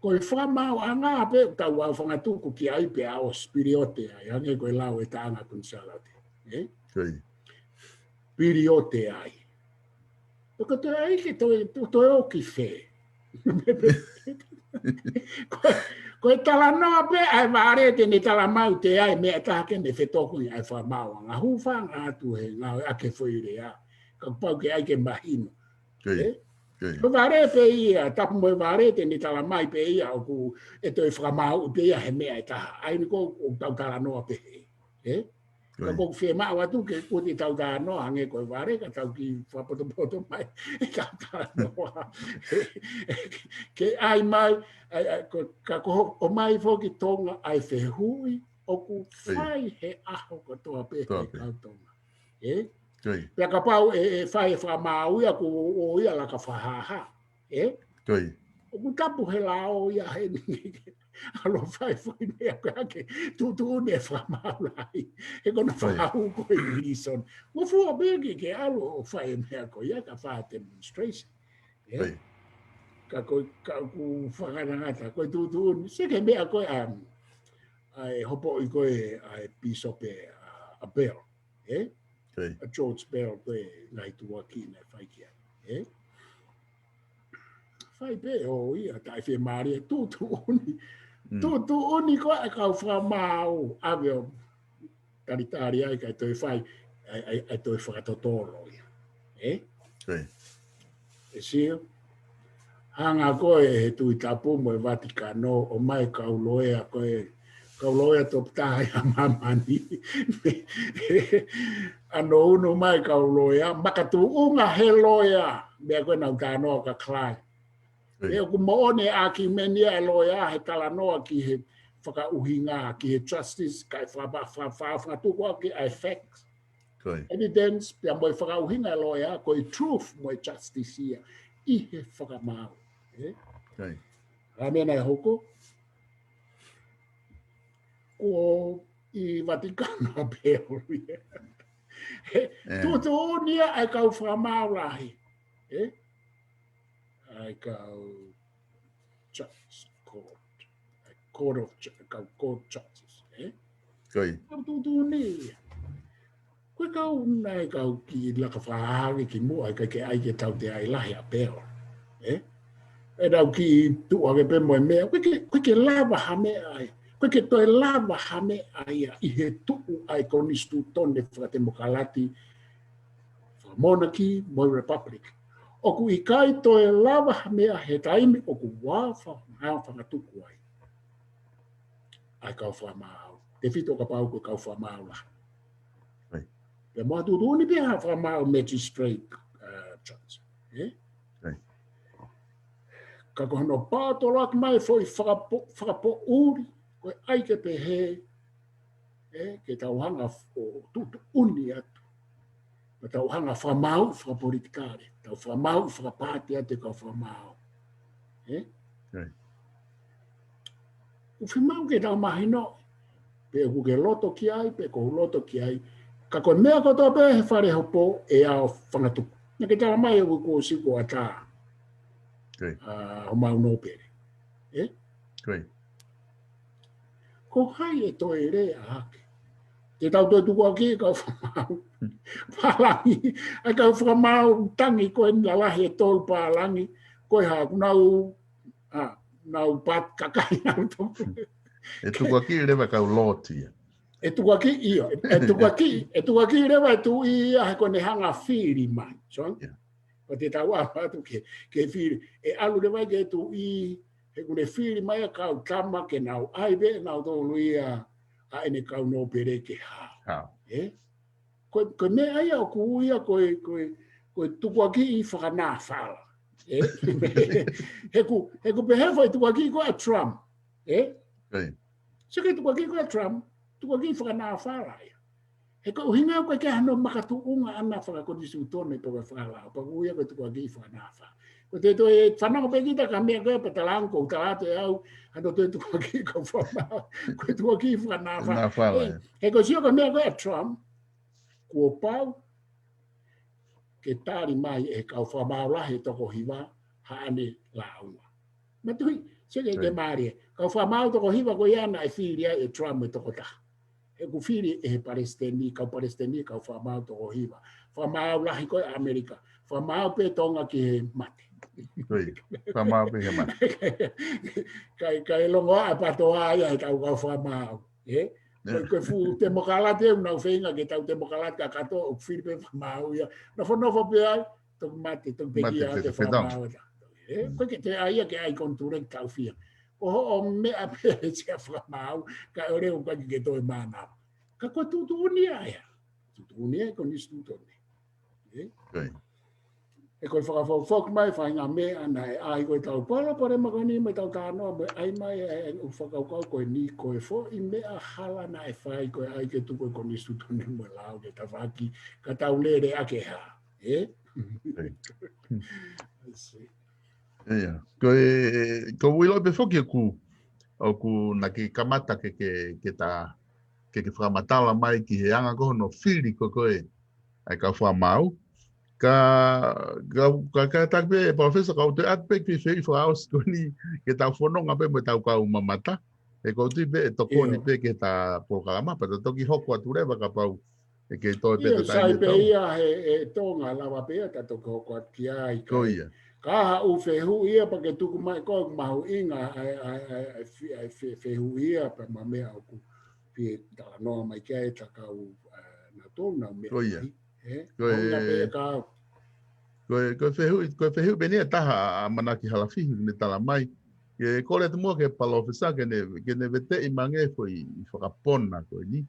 Koe whamau anga ape tau au whangatuku ki ai pe ao spiriote ai, ange koe lau e tanga kunsalate. Spiriote ai. Porque tu aí que tu é o que fez. Koe tala noa pe ai vare te ne tala mau te ai mea taha ke ne whetoku i ai whamau. Ngā hūwhanga atu he ngā ake whaire a. Ka pau ke ai ke mahino. Ko vare pe ia tapu mo vare te ni tala mai pe ia o ku e toi whamau pe ia he mea e taha. Ai ni ko o tau tala noa pe he. Ka ko whee maa watu ke ko ti tau tala noa hange ko vare ka tau ki whapoto mai e tau tala noa. Ke ai mai ka ko o mai foki tonga ai whehui o ku whai he aho ko toa pe he kau tonga. Pea ka pau e whai whamau ia ku o ia la ka whahaha. O ku tapu he la o ia he ni. Alo whai whai mea koe ake tutu ne whamau lai. He kona whahau koe reason. Mo fua begi ke alo o whai mea koe ia ka wha demonstration. Ka koe ku whakarangata koe tutu ni. Se ke mea koe ai hopo i koe ai Bishop a Bell. A George Bell koe ngai tua ki ne whai kia. Whai pe o ia tai whi maari e tutu uni. Tutu uni koe a kau whamau. Awe o taritari ai kai toi whai ai toi whakatotoro ia. E sio. Hanga koe he tui tapu mo e Vatikano o mai kau loea koe kau loea top tahi a mamani. Ano uno mai kau loea. Makatu unga he loea. Mea koe nau tānoa ka klai. Eo ku moone a ki menia e loea he talanoa ki he whakauhinga, ki he justice, kai whakatukoa ki ai facts. Evidence, pia mo e whakauhinga e loea, ko i truth mo e justice ia. I he whakamau. Ramena e hoko. Ko i Vatikano peo. Tutu unia ai kau whakamau lahi. Ai kau justice court of court justice. Kau tutu unia. Koe kau nai kau ki laka whahari ki mua ai ke ai ke tau te ai lahi a peo. E rau ki tua ke pe moe mea, koe ke lava hame ai. Koe ke toi lava hame ai i he tuu ai konistu tone whakatemokalati, monarchy, mo republic. Oku i kai toi lava hame a he taimi, oku wafa hao whakatuku ai. Ai kau whamau. Te whito ka pau koe kau whamau la. Pe moa tutu ni pia whamau magistrate judge. Ka kono pātolo atu mai foi whakapo uri, koe aike pe he, ke tauhanga o tutu uni atu. Ka tauhanga whamau whakapolitikare, tau whamau whakapātia te ka whamau. U whamau ke tau mahino, pe ku ke loto ki ai, pe ko loto ki ai, ka koe mea koto pe he whare hopo e ao whangatuku. Nga ke tala mai e ko siko ata. O mau no pere. Ko hai e toi rea hake. Te tau toi tuku aki kau whamau. Pālangi. A kau whamau tangi koe nila lahi e tolu pālangi. Koe haku nau pat kakai nau toku. E tuku aki rewa kau lōtia. E tuku aki iyo. E tuku aki rewa e tu ia he kone hanga whiri mai. O te tau atu ke whiri. E alu rewa ke tu i he kune whiri mai a kau tama ke nau aibe nau tolu ia a ene kau no pere ke hao. Koe me aia o ku ia koe tuku aki i whakanā whala. He ku pehewa i tuku aki koe a Trump. Seke tuku aki koe a Trump, tuku aki i whakanā whala ia. He ka uhinga koe ke hano makatu unga ana whakakodisu tone to whala. Pa ku ia koe tuku aki i whakanā whala. Ko te toi whanau pe kita ka mea koe patalang ko talato e au hano toi tuku aki ko whamau. Koe tuku aki i whakanā whala. He ko sio ka mea koe a Trump, kua pau, ke tāri mai e kau whamau lahi toko hiwa, haane launga. Matui, seke ke maari e, kau whamau toko hiwa ko iana e whiria e Trump e toko taha. He ku whiri e he Palestini, kau whamau toko hiwa. Whamau lahi koe Amerika, whamau pe tonga ki he mate. Whamau pe he mate. Kai longoa a patoa ia he kau whamau. Koe fu te mokalate, unau whenga ke tau te mokalate a kato o whiri pe whamau ia. Na whanofo pe ai, tok mate tok begia te whamau ta. Koe ke te aia ke ai konture tau fia. O mea pia e tia whamau, ka ore o kaki ke toi mana. Ka koe tutu unia aia. Tutu unia e koni stutone. E koe whakawhok mai whainga mea na e ai koe tau pala pare makoni me tau tānoa me ai mai e whakaukau koe ni koe fo i mea hala na e whai koe ai ke tuko koni stutone mo lao ke ta whaki ka tau lere ake ha. Ko wilo be foki o ku na ki kamata ke ta ke whamatala mai ki he anga ko no whiri ko koe ai ka whamau. Ka takpe professor ka te atpe ki fei aus ko ni ke ta fononga pe mo tau ka mamata e ko tu pe to ko ni pe ke ta programa pa to ki hoko ature ba ka pau e ke to pe ta sai pe ia he tonga lava pe ta to ko ki ai ko ia ka ha u fe hu ia pa ke tu mai ko ma hu inga ai fe hu ia pa ma me au ku pe ta no mai ke ta ka u na tona me ko na pe ka ko fehu bene taha manaki halafi ne tala mai ke kole te mo ke palo fesa ke ne vete i mange foi whakapona ko ni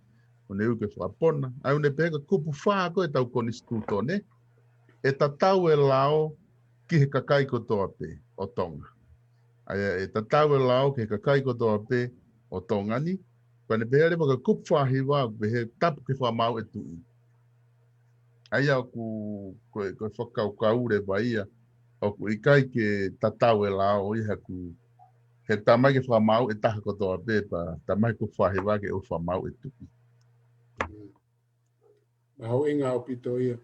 o ne u ke whakapona ai ne pega kupu wha ko e tau konistuto ne e tatau e lao ki he kakai ko toa pe o tonga ai e tatau e lao ki he kakai ko toa pe o tonga ni ko ne pega le paka kupu wha hiwa he tapu ke whamau e tui ai au ko whakaukau re vaia o ku ikai ke tatau e lao i haku he tamai ke whamau e taha kotoa pepa tamai ko whahewa ke o whamau e tuki. Mahau inga o pito ia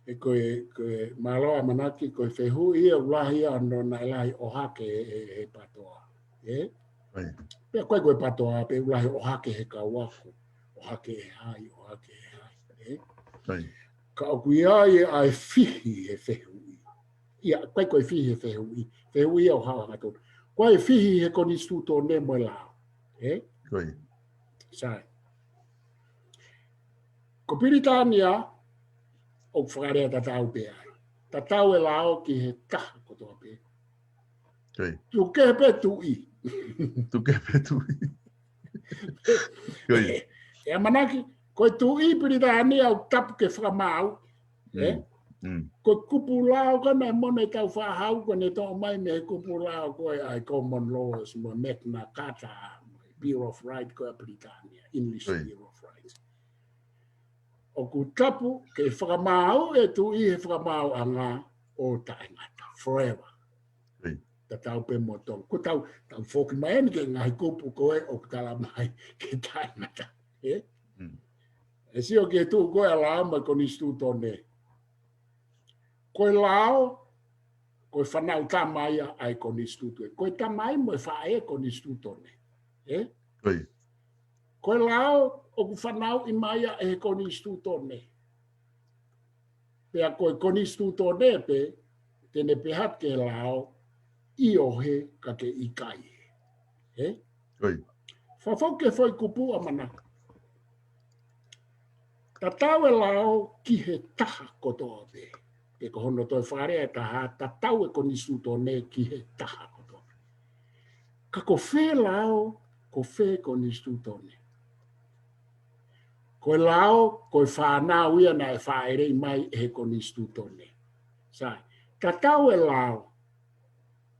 e koe maloa manaki koe whehu ia ulahi ano na ilahi o hake e patoa. Pea koe patoa pe ulahi o hake he kawaku o hake e hai o hake e hai. Ka oku ia e ai fihi he whehui. Ia, koe fihi he whehui. Whehui au hawa hato. Koe fihi he koni stuto ne mo lao. Sai. Ko Piritania, o whakarea tatau pe ai. Tatau e lao ki he taha kotoa pe. Tu ke pe tui. Tu ke pe tui. E manaki, koe tui Piritania au tapu ke whakamau. Ko kupu lao ka me mone tau whahau ko ne tō mai me kupu lao koe ai common laws mo Magna Carta, Bill of Rights ko a Britannia, English Bill of Rights. O ku tapu ke whakamau e tu i he whakamau anga o taingata, forever. Ta tau pe motong. Ko tau whoki mai ni ke ngai kupu koe o tala mai ke taingata. E si o ke tu koe ala ama ko ni stu tone. Koe lao, koe whanau tamaia ai ko ni stuto. Koe tamai mo e whae ko ni stuto ne. Koe lao, o ku whanau i maia e ko ni stuto ne. Pea koe ko ni stuto ne pe, tene pehat ke lao, i ohe ka ke ikai. Whawhau ke whai kupu a manaka. Ta tau e lao ki he taha kotoa pe. E ko hono toi whare e taha, ta tau e ko nisu tōne ki he taha koto. Ka ko whē lao, ko whē ko nisu tōne. Ko lao, ko whanau ia na e whaere mai e ko nisu tōne. Sai, ta tau e lao,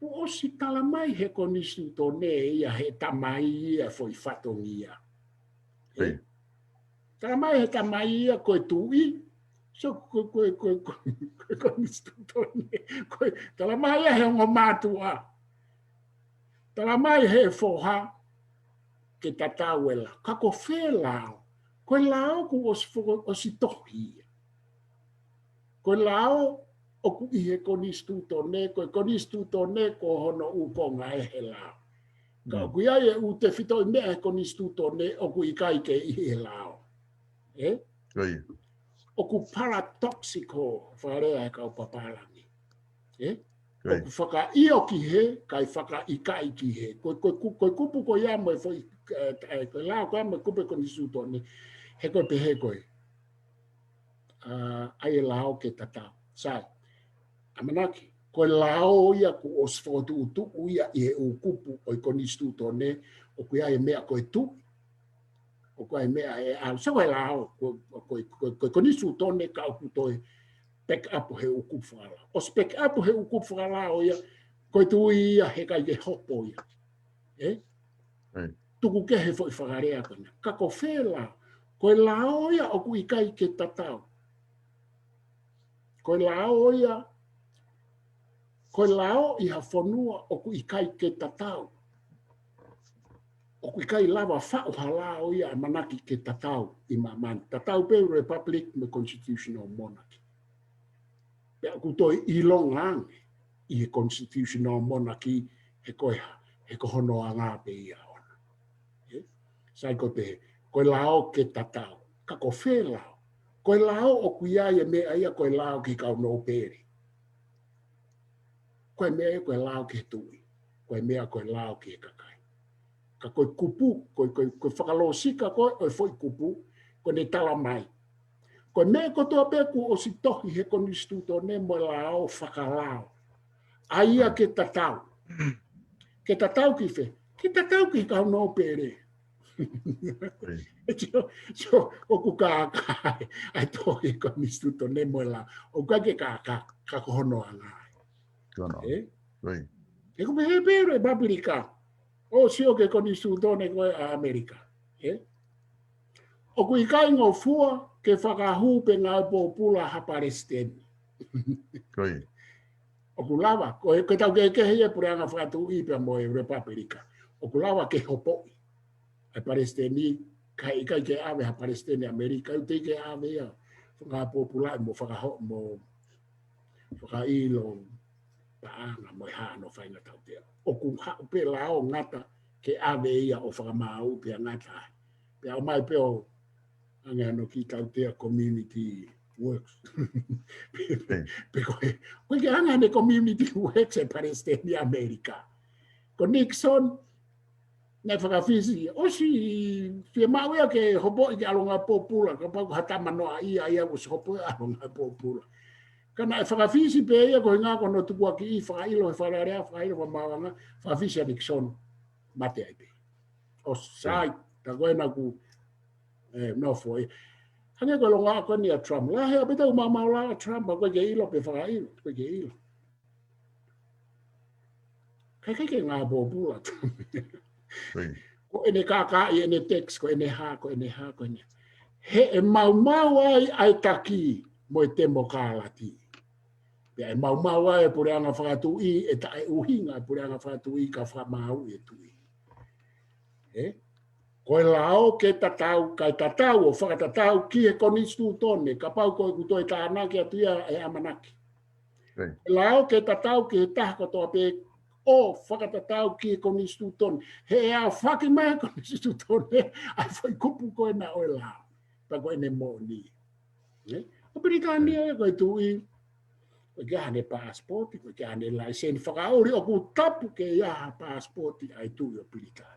o si tala mai he ko nisu tōne ia he tamai ia foi whatongi ia. Tala mai he tamai ia koe tui, so koe tala mai he ngo matua. Tala mai he foha ke tatawela. Ka ko whē lao. Koe lao ku o si tohi. Koe lao o ku i he konistu tone. Koe konistu tone ko hono ukonga e he lao. Ka ku ia e u te whito i mea he konistu tone o ku i kai ke i he lao. O ku paratoxico wharea e kau papalangi. O ku whaka io ki he, kai whaka i kai ki he. Koe kupu ko ia mo e whai, koe lao koe mo e kupe ko nisu tōne, he koe pe he koe. Ai e lao ke tatau. Sai, Amanaki. Koe lao ia ku o sfotu utu ia i he ukupu o i konistu tone o kuia e mea koe tu. O koe mea e au. Sawa e lao koe konistu tone ka uku toi pick up he ukupu whala. O pick up he ukupu whala o ia koe tu ia he kai ke hopo ia. Tuku ke he foi whakarea kona. Ka ko whela. Koe lao ia o kui kai ke tatau. Koe lao ia koe lao i ha whanua o ku i kai ke tatau. O ku i kai lava whao halao ia manaki ke tatau i mamani. Tatau pe Republic me Constitutional Monarchy. Pea ku toi i longang i he Constitutional Monarchy he kohono a ngā pe ia ona. Sai ko te koe lao ke tatau. Ka ko whē lao. Koe lao o ku ia e mea ia koe lao ki kau no peri. Koe mea koe lao ke tui. Koe mea koe lao ke kakai. Ka koe kupu, koe whakalo sika koe, koe foi kupu, koe ne tala mai. Koe mea kotoa peku o si tohi he konistuto ne mo lao whakalao. Aia ke tatau. Ke tatau ki whe. Ke tatau ki kau no pere. So, o ku kākai, ai tohi konistuto ne mo lao. O kai ke kākai, ka kohono a ngā. E ko me pere Babirika. O sio ke konistuto ne koe a Amerika. O kui kai ngō fua ke whakahupe ngā pōpula ha Palestine. O ku lawa, ko tau ke hea pure anga whakatu ipa mo e Republika. O ku lawa ke hopoi. A Palestine, kai ke ave ha Palestine Amerika, u te ke ave ia. Ngā pōpula mo whakaho mo whakailo paanga mo hano whainga tau tea. O ku pe lao ngata ke ave ia o whakamau pia ngata. Pia o mai peo anga no ki tau tea community works. Pe koe ke anga ne community works e Palestine Amerika. Ko Nixon ne whakawhisi, o si whia mau ia ke hopo i ke alonga pōpula, ka pau hatama noa ia us hopo i alonga pōpula. Kana e whakawhisi pe ia ko ngā kono tukua ki i whakailo, whakailo wa mawanga, whakawhisi a Nixon mate ai pe. O sai, ta koe na ku no foi. Hanga ko longa ko ni a Trump. La he beta uma maula a Trump ko ke ilo pe whakailo, ko ke ilo. Kai ke ngā pōpula. Ko ene kaka i ene text, ko ene ha, ko ene ha, ko ene. He e mau ai taki mo e temo kālati. Pea e mau ai pure anga whakatu i, e ta e uhinga pure anga whakatu i ka whamau e tui. Ko e lao ke tatau, kai tatau o whakatatau ki e konistu tone, ka pau koe kuto e tānaki atu ia e amanaki. Lao ke tatau ki he tahko toa pe o whakatatau ki e konistu tone. He a whaki mai konistu tone, ai whai kupu koe na oe lao. Pa koe ne mo ni. O Britania e koe tui, koe ke hane passporti, koe ke hane laisen whakaori, o ku tapu ke ia passporti ai tui o Britania.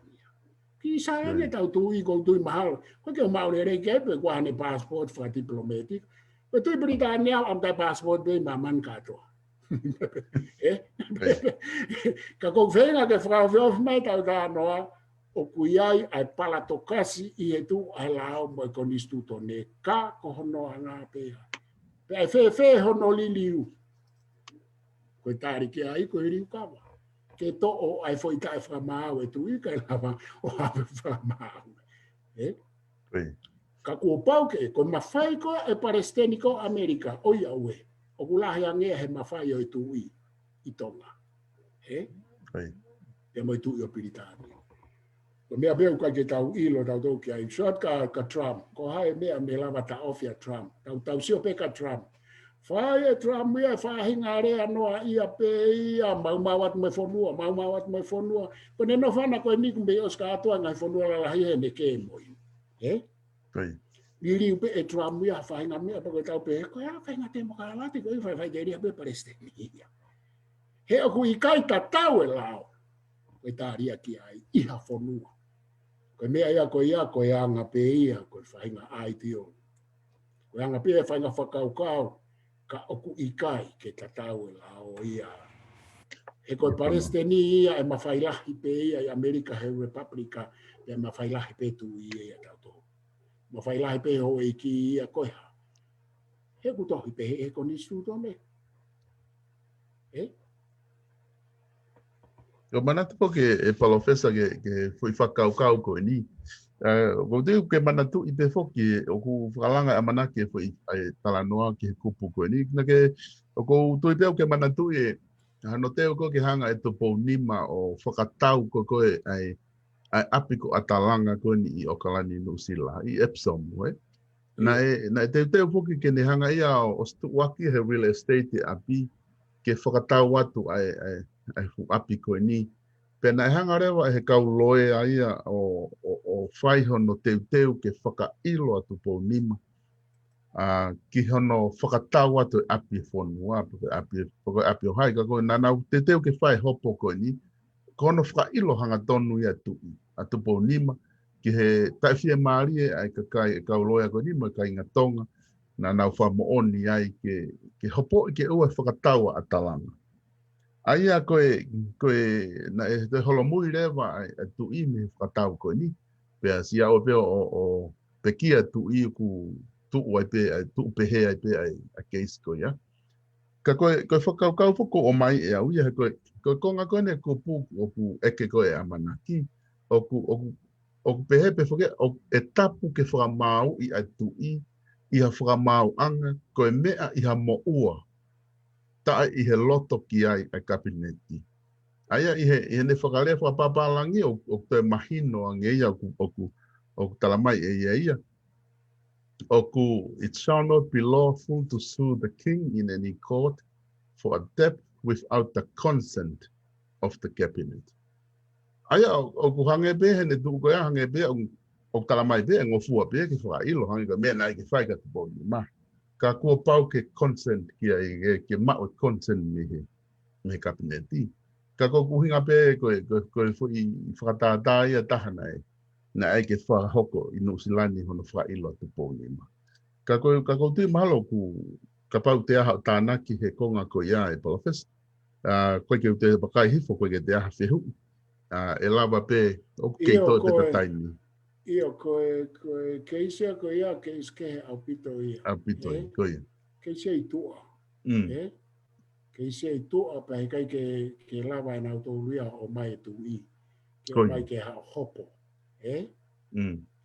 Ki sarange tau tui ko tui mahal. Koe ke o maure rei kepe koe hane passport wha diplomatic. Koe tui Britania am tai passport pe maman katoa. Ka kou whenga ke whakawhiof mai tau tā noa, o kuiai ai palatokasi i e tu ai lao mo e konistu tone ka kohono a ngā pēha. Pe ai whē hono li liu. Koe tāri ke ai koe riu kawa. Ke to o ai foi kai whamau e tu i kai lava o hawe whamau. Ka kua pau ke, ko mawhai ko e Palestini ko Amerika, o ia ue. O kulahi angea he mawhai o e tu i tonga. E mo i tu i o Piritania. Ko mea beu kai ke tau ilo tau tau ki ai. Shot ka Trump. Ko hae mea me lava ta ofia Trump. Tau sio pe ka Trump. Whae e Trump ia whahinga rea noa ia pe ia. Maumawat me whonua. Ko ne no whana koe niku me oska atua ngai whonua lalahi he ne ke moi. Liriu pe e Trump ia whahinga mea pa koe tau pe. Ko ia whahinga te mokaralati ko i whai te ria pe Palestini ia. He oku i kai ta tau e lao. Koe tā ria ki ai iha whonua. Koe mea ia koe anga pe ia koe whahinga ai tio. Koe anga pe e whahinga whakaukau. ka oku ikai ke tatau e lao ia. E koe Palestini ia e mawhailahi pe ia i Amerika he Republika e mawhailahi pe tu ia tauto. Mawhailahi pe ho e ki ia koe ha. He kutohi pe he koni sūtone. Yo manatu po ke palofesa ke foi whakaukau ko ni. Ko te ke manatu i pe foki o ku whakalanga amana ke foi talanoa ke kupu ko ni. Na ke o ko tui pe ke manatu e hano te ko ke hanga e topo nima o whakatau ko koe ai api ko atalanga ko ni i Okalani Nusila i Epsom, we. Na te foki ke ne hanga ia o waki he real estate api ke whakatau atu ai api ko ni. Pena hanga rewa he kau loe aia o whaihono teu ke whakailo atu po nima. Ki hono whakatau atu api whonua, api o hai, ka koe nanau te teu ke whai hopo ko ni. Ko hono whakailo hanga tonu i atu po nima. Ki he taiwhia maari e ai ka kai kau loe ko nima, ka inga tonga. Nanau whamooni ai ke hopo i ke ua whakatau atalanga. Aia koe na e te holomui rewa e tu i me whakatau koe ni. Pea si au peo o pekia tu i ku tu ai pe tu pehe ai pe ai a case koe ya. Ka koe whakaukau whako o mai e au ia koe konga koe ne ko pu o ku eke koe amanaki. O ku pehe pe whake o e tapu ke whakamau i ai tu i ha whakamau anga koe mea i ha mo ua. Ta i he loto ki ai kabineti. Aia i he ne whakalea whapapalangi o te mahino a ngeia o ku talamai e ia. O ku, it shall not be lawful to sue the king in any court for a debt without the consent of the cabinet. Aia o ku hange be he ne tuko ya hange be o talamai be ngofua be ki whakailo hange ka mea nai ki whai ka tupo ni ma. Ka kua pau ke consent ki ai ke mao consent me kabineti. Ka ko kuhinga pe koe fui whakatātā ia tahana e na ai ke whahoko i Nusilani hono whailo atu pōnima. Ka ko tui mahalo ku ka pau te aha o tānaki he konga ko ia e palofes. Koe ke te pakai hifo koe ke te aha whehu. E lava pe o kei tō te kataini. Io koe keisia koe ia keiske au pito ia. Au pito ia, koe. Keisia i tua. Keisia i tua pa he kai ke lava e nau tōruia o mai tu i. Ke o mai ke hao hopo.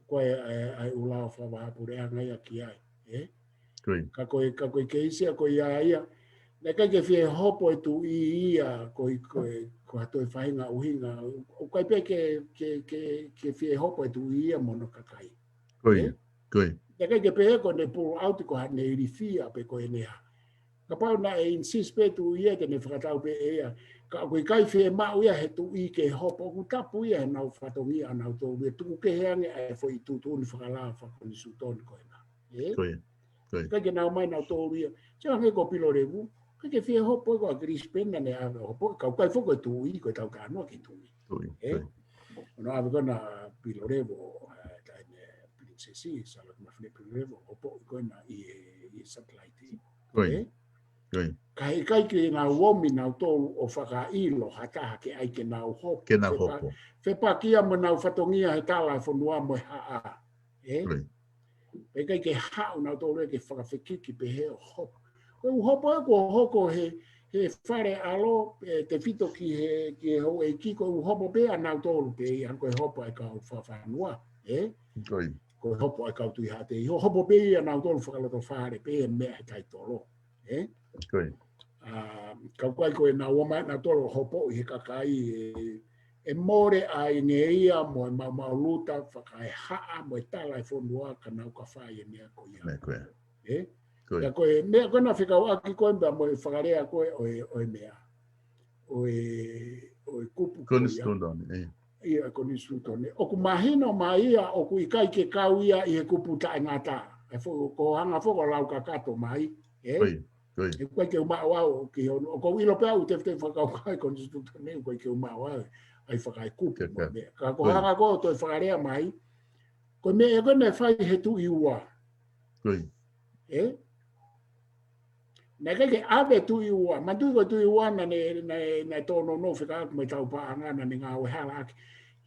Koe ai ulao whawahapure anga ia ki ai. Ka koe keisia koe ia. Nā kai ke whie hopo e tu i ia koe hatoi whahinga uhinga. O kai pe ke whie hopo e tu i ia mono kakai. Koe. Nā kai ke pe ko ne puru auti ko hane irifia pe koe neha. Ka pau na e insist pe tu i ia ke ne whakatau pe ea. Ka koe kai whie mau ia he tu i ke hopo. Ku tapu ia he nau whatongi a nau tō wea. Tuku ke heange e fo i tūtuni whakalaa whakoni sutoni koe na. Koe. Kai ke nau mai nau tō wea. Tia nge ko pilo revu. Kai ke whie hopo e ko a grispena ne ave hopo. Kau kai whoko e tu i koe tau ka anua ki tu i. Ono ave kona pilo revu. Taine princesi. Salat mafine pilo revu. Hopo i koe na i satellite. Koe. Kai ke nau womi nau tōru o whakailo hataha ke ai ke nau hopo. Ke nau hopo. Whepa kia mo nau whatongia he tālai whanua mo haa. Pe kai ke hao nau tōru e ke whakawhekiki pe he o hopo. Koe hopo e ko hoko he whare alo te whito ki he ho e ki koe hopo pe a nau tōru pe i an koe hopo e kau whanua. Koe hopo e kau tui hate i hopo pe i a nau tōru whakaloto whare pe e mea he tai tolo. Kau kai koe nā wama nā tolo hopo i he kakai e more ai nge ia mo e mau luta whakai haa mo e tālai whonua ka nau ka whai e mea ko ia. Ia koe mea koe na whikau aki koe mbea mo e whakarea koe o e mea. O e kupu koe ia. Ia koni sutone. Oku mahino ma ia oku ikai ke kau ia i he kupu tae ngata. Ko hanga whoko lau kakato mai. E koe ke umau au ki hono. O ko ilo pea u te whakau kai koni sutone. Koe ke umau au ai whakai kupu mo mea. Ka ko hanga koe toi whakarea mai. Koe mea e koe ne whai he tu i ua. na ke ave tu iwa ma tu ko tu iwa na to no fika me tau pa anga na nga o hala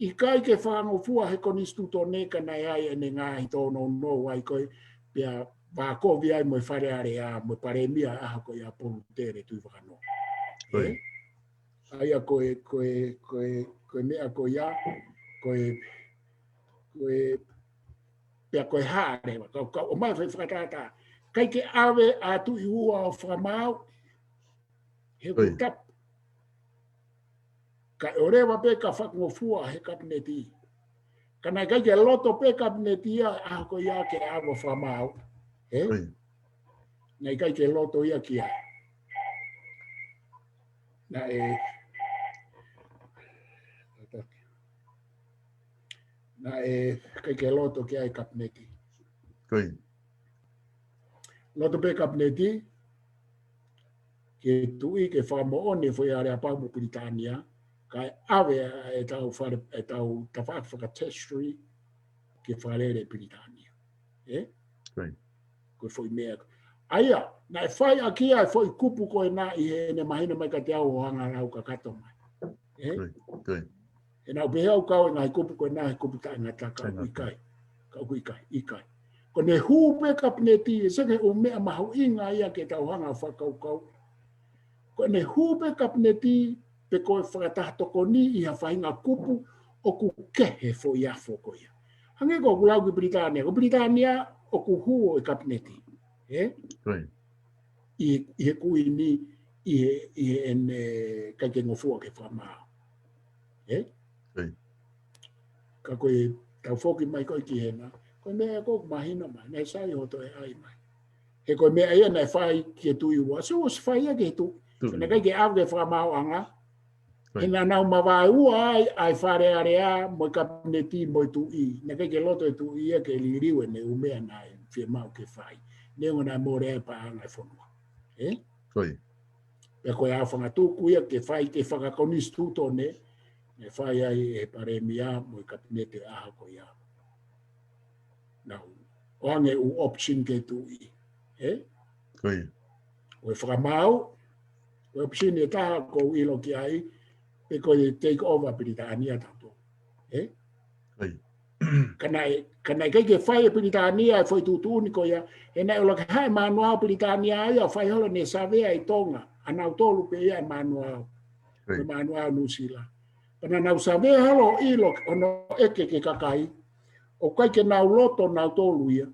I kai ke whango fua he konistu tō neka nei ai e ngā hi tōno no ai koe pia wākovi ai moi whare are a moi pare mia aha koe a polu tere tui whakano. Ai a koe mea koe ia, koe pia koe haare, o mai whakatata. Kai ke awe a tu I ua o whamau, he kutap. Ka orewa pe ka whakngofua he kabineti. Kana kai ke loto pe kabineti a ko ia ke awa whamau. Nei kai ke loto ia kia. Na kai ke loto kia e kabineti. Loto pe kabineti ke tui ke whamoone foi are a Paumo Britania. Kai awe e tau tawhaka testry ke wharere Britania. Koe foi mea. Aia, na whai a kia e foi kupu koe nā I he ne mahina mai ka te au o hanga rau ka kato mai. E nau behe au kau e ngā kupu koe nā he kupu ta ngata ka uikai. Ka uikai. Ko ne hūpe kapneti e seke o mea mahu inga ia ke tau hanga whakau kau. Ko ne hūpe kapneti pe koe whakatahtoko ni I ha whainga kupu o ku kehe fo ia foko ia. Hange ko kulau ki Britania. Ko Britania o ku huo e kabineti. I he kui ni I he ene kai ke ngofua ke whamao. Ka koe tau whoki mai koe ki hena. Koe mea koe mahina mai. Nei sai hoto e ai mai. He koe mea ia nei whai ki e tui ua. So os whai ia ke tu. Nei kai ke au ke whamao anga. Hina nau mawai ua ai whare area moi kabineti moi tu I. Nā ke loto e tu I e ke liriwe ne umea nai whia mau ke whai. Nengo nai mōre e pa angai whanua. Pea koe a whanga tūku ia ke whai ke whakakonistu tōne. Ne whai ai e pare mia moi kabineti aha ko ia. Nau, oange u option ke tu I. Koe whakamau. Koe option e taha ko ilo ki ai. Pe koe take over Britania tato. Kanai kai ke whai e Britania e whai tutu ni koia. E nai ola ke hae manuao Britania ai a whai holo ne savea I tonga. Anau tolu pe ia e manuao. Koe manuao nusila. Pana nau savea holo ilo ono eke ke kakai. O kai ke nau loto nau tolu ia.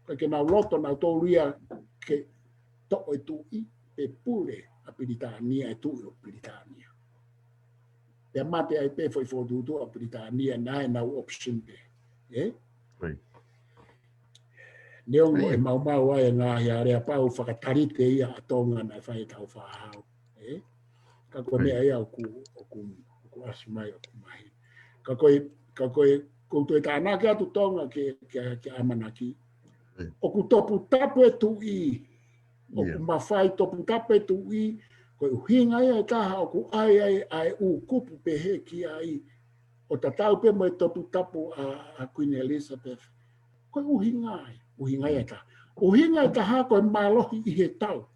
Kai ke nau loto nau tolu ia ke to e tu I pe pure a Britania e tu o Britania. Pea mate ai pe foi fotutu a Britania na e nau option pe. Neongo e mau ai ngā hea rea pau whakatarite ia a tonga na whai tau whahau. Ka koe mea ia o ku asumai o ku mahi. Ka koe koutu e tāna ke atu tonga ke amanaki. O ku topu tapu e tu I. O ku mawhai topu tapu e tu I. Koe uhinga ia e taha o ku ai u kupu pe he ki ai. O tatau pe mo e topu tapu a Queen Elizabeth. Koe uhinga ia e taha. Uhinga e taha koe malohi I he tau.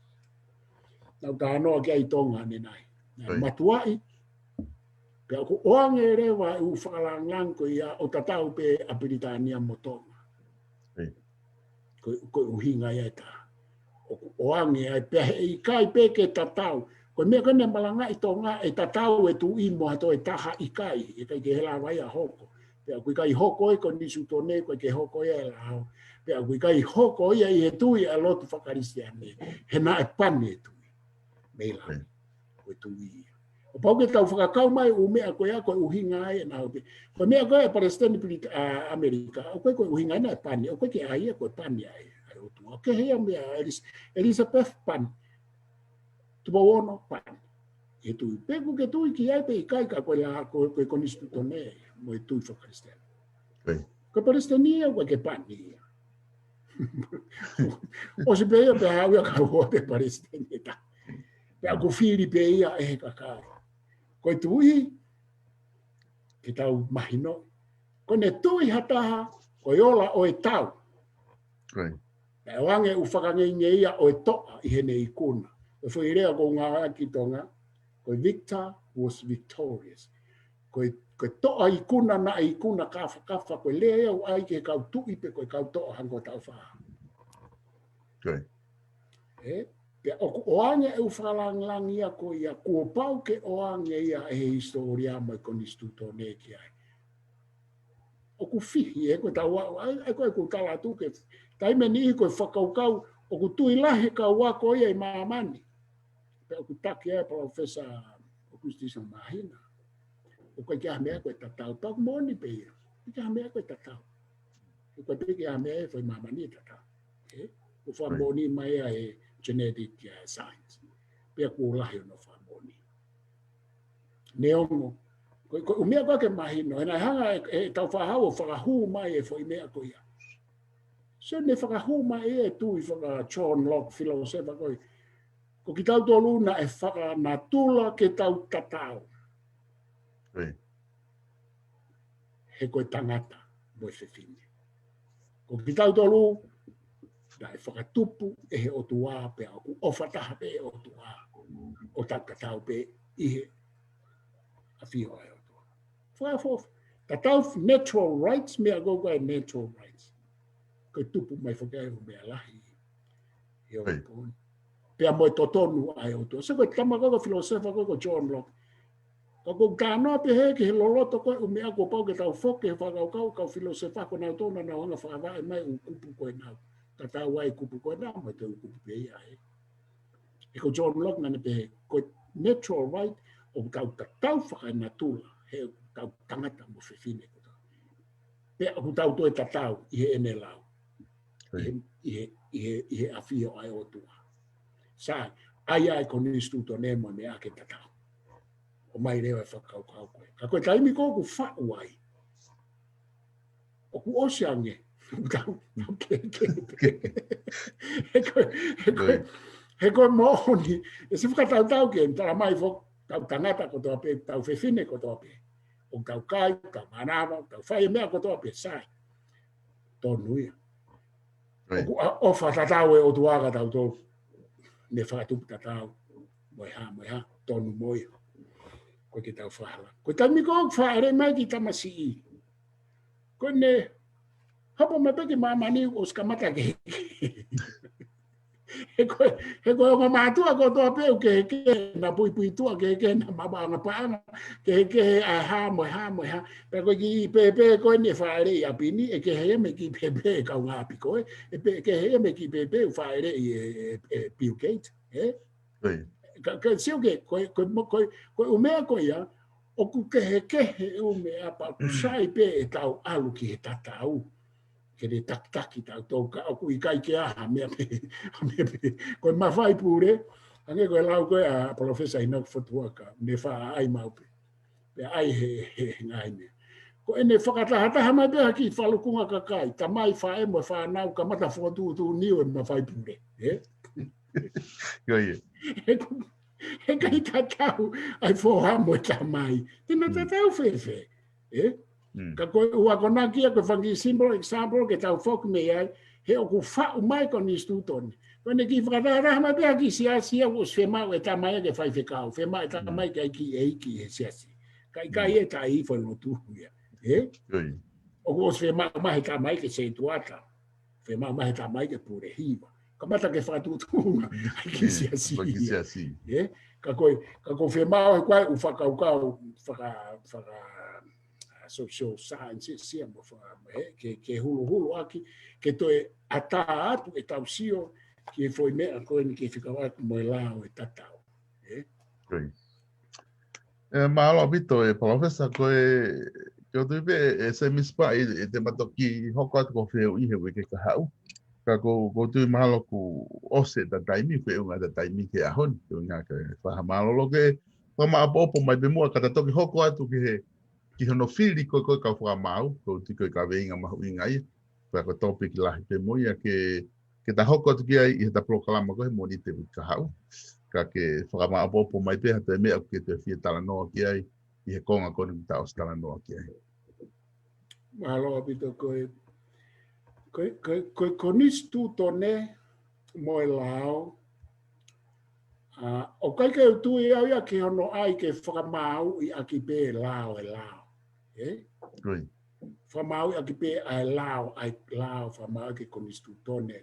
Nau ka anoa ki ai tonga ne nai. Matuai. Pea ku oange rewa u whakalangang ko ia o tatau pe a Britania mo tonga. Koe uhinga ia e taha. Oange ai pe I kai pe ke tatau. Koe mea kone malanga I tonga e tatau e tu I mo hato e taha I kai. E kai ke hela vai a hoko. Pea kui kai hoko e ko nisu tone koe ke hoko e la hao. Pea kui kai hoko ia I he tui a lotu whakarisiane. He na e pane e tui. Meila. Koe tui. O pau ke tau whakakau mai u mea koe a koe uhinga ai e na hope. Koe mea koe e Palestine Amerika. O koe uhinga na e pane. O koe ke ai e koe pane ai. O ke hea mea Elizabeth pan. Tupa ono pan. E tui. Peku ke tui ki ai pe I kai ka koe la koe konistu tone. Mo e tui whakarisiane. Koe Palestine koe ke pani. O se pe ia pe hau ia ka hoa pe Palestine ta. Pe a ko whiri pe ia e he kakari. Koe tui, ke tau mahino. Ko ne tui hataha, koe ola o e tau. e wange u whakange ia o e toa I hene I kuna. E whairea ko ngā aki tonga, ko Victor was victorious. Ko toa I kuna na I kuna kafa, ko lea au ai ke kau tui pe ko kau toa hango tau wha. Pea o ange e u whalang ia ko ia kua pau ke o ange ia e historia mai konistuto ne ki ai. O ku fihi e koe tau e koe ku tala tu ke taime ni koe whakaukau o ku tui lahe ka wako ia I maamani. Pea o ku taki e Professor Augustus Mahina. O koe kia mea koe tatau, tau moni pe ia. Kia mea koe tatau. O koe pe kia mea e whai maamani tatau. O wha moni mai e genetic science. Pea ku lahe no wha moni. Neongo. Ko umea koe ke mahino, e nai hanga e tau whahau o whakahu mai e whai mea koe ia. So ne whakahu mai e tui whaka John Locke filosofa koe. Ko ki tau tō luna e whaka natula ke tau tatau. He koe tangata mo e whiwhine. Ko ki tau tō lu, na e whakatupu e he otua pe au ku ofataha pe e otua. O tau tatau pe ihe a whiho e. Tatau natural rights mea gogo e natural rights. Ko tupu mai whakai o mea lahi. E o pōni. Pea mo e totonu ai o tō. Se koe tama gogo filosofa gogo John Locke. Ka ko kānoa pe he ke he loloto koe o mea ko pau ke tau whoke he whakaukau kau filosofa ko nau tōna na hanga whakawai mai o kupu koe nau. Tatau wai kupu koe nau mai te kupu pe ia he. E ko John Locke nane pe he ko natural right o kau tatau whakai natula. He tau tangata mo whiwhine ko tau. Pea ku tau toi tatau I he ene lau. I he awhio ai o tua. Sa, ai ai konistuto nemo me ake tatau. O mai reo e whakaukau koe. Ka koe taimi ko ku whau ai. O ku oseange. Tau he koe mohoni. E si whakatau tau ke, tala mai whok. Tau tangata ko toa pe, tau whiwhine ko toa pe. O tau kai, tau manawa, tau whai mea ko toa pe, sai. Tōnu ia. O whatatau e o tuaga tau tō. Ne whakatupu tatau. Moi ha, tōnu moi. Koe ki tau whahala. Koe taimi ko whaere mai ki tamasi I. Koe ne, hapo me peki mamani o skamata ke he koe o mātua ko toa peu ke na pui tua ke na mabanga paanga ke ha mo ha pe ko ki pepe ko ni faere I apini e ke he me ki pepe ka nga api ko e ke he me ki pepe faere I Bill Gates ka sio ke ko o mea ko ia o ku ke o mea pa ku sai pe e tau alu ki he tatau ke re taki tau toka o ku I kai ke aha mea pe ko mawhai pure ange ko lau ko a Professor Enoch Fotuaka ne wha ai mau pe ai he ngai me ko ene whakatahataha mai pe haki whalukunga kakai ta mai whae mo whanau ka mata whotu niu e mawhai pure he kai tatau ai whoha mo ta mai tina tatau whewhe ka koe ua kona kia koe whangi symbol example ke tau whok me ai he o ku whau mai ko ni stutoni. Koe ne ki whakatahataha mai pia ki siasia o whemau e tamai ke whai whekau. Whemau e tamai ke ki eiki he siasi. Kai e ta I whanau tuhuia. O ku os whemau mai tamai ke se tuata. Whemau mai tamai ke pure hiwa. Ka mata ke whatutunga ki siasi. Ka koe whemau e koe u whakaukau social science sia mo ke hulu aki ke toe ata atu e tau sio ki foi mea koe ni ke whikawa mo lao e tatau. Mahalo pito e Professor koe ke o tuipe e se mispa e te matoki hoko atu ko whiu I he weke ka hau. Ka ko tui mahalo ku ose ta taimi whiu ngā ta taimi ke ahon. Ke ngā ke whahamalo lo ke whama apopo mai pe mua kata toki hoko atu ki he ki hono whiri koe ka whakamau, ko tiko ka veinga mahu I ngai, koe ka topi ki lahi pe moia ke ta hoko atu ki ai I he ta proklama koe moni te ka hau. Ka ke whakamau apopo mai pe hata e mea ke te whia tala noa ki ai, I he konga kone ki ta os tala noa ki ai. Mahalo apito ko nistu tone mo e lao o kai ke tu ia ke ono ai ke whakamau I aki pe lao e lao whamau I aki pe ai lao whamau ke ko nistu tone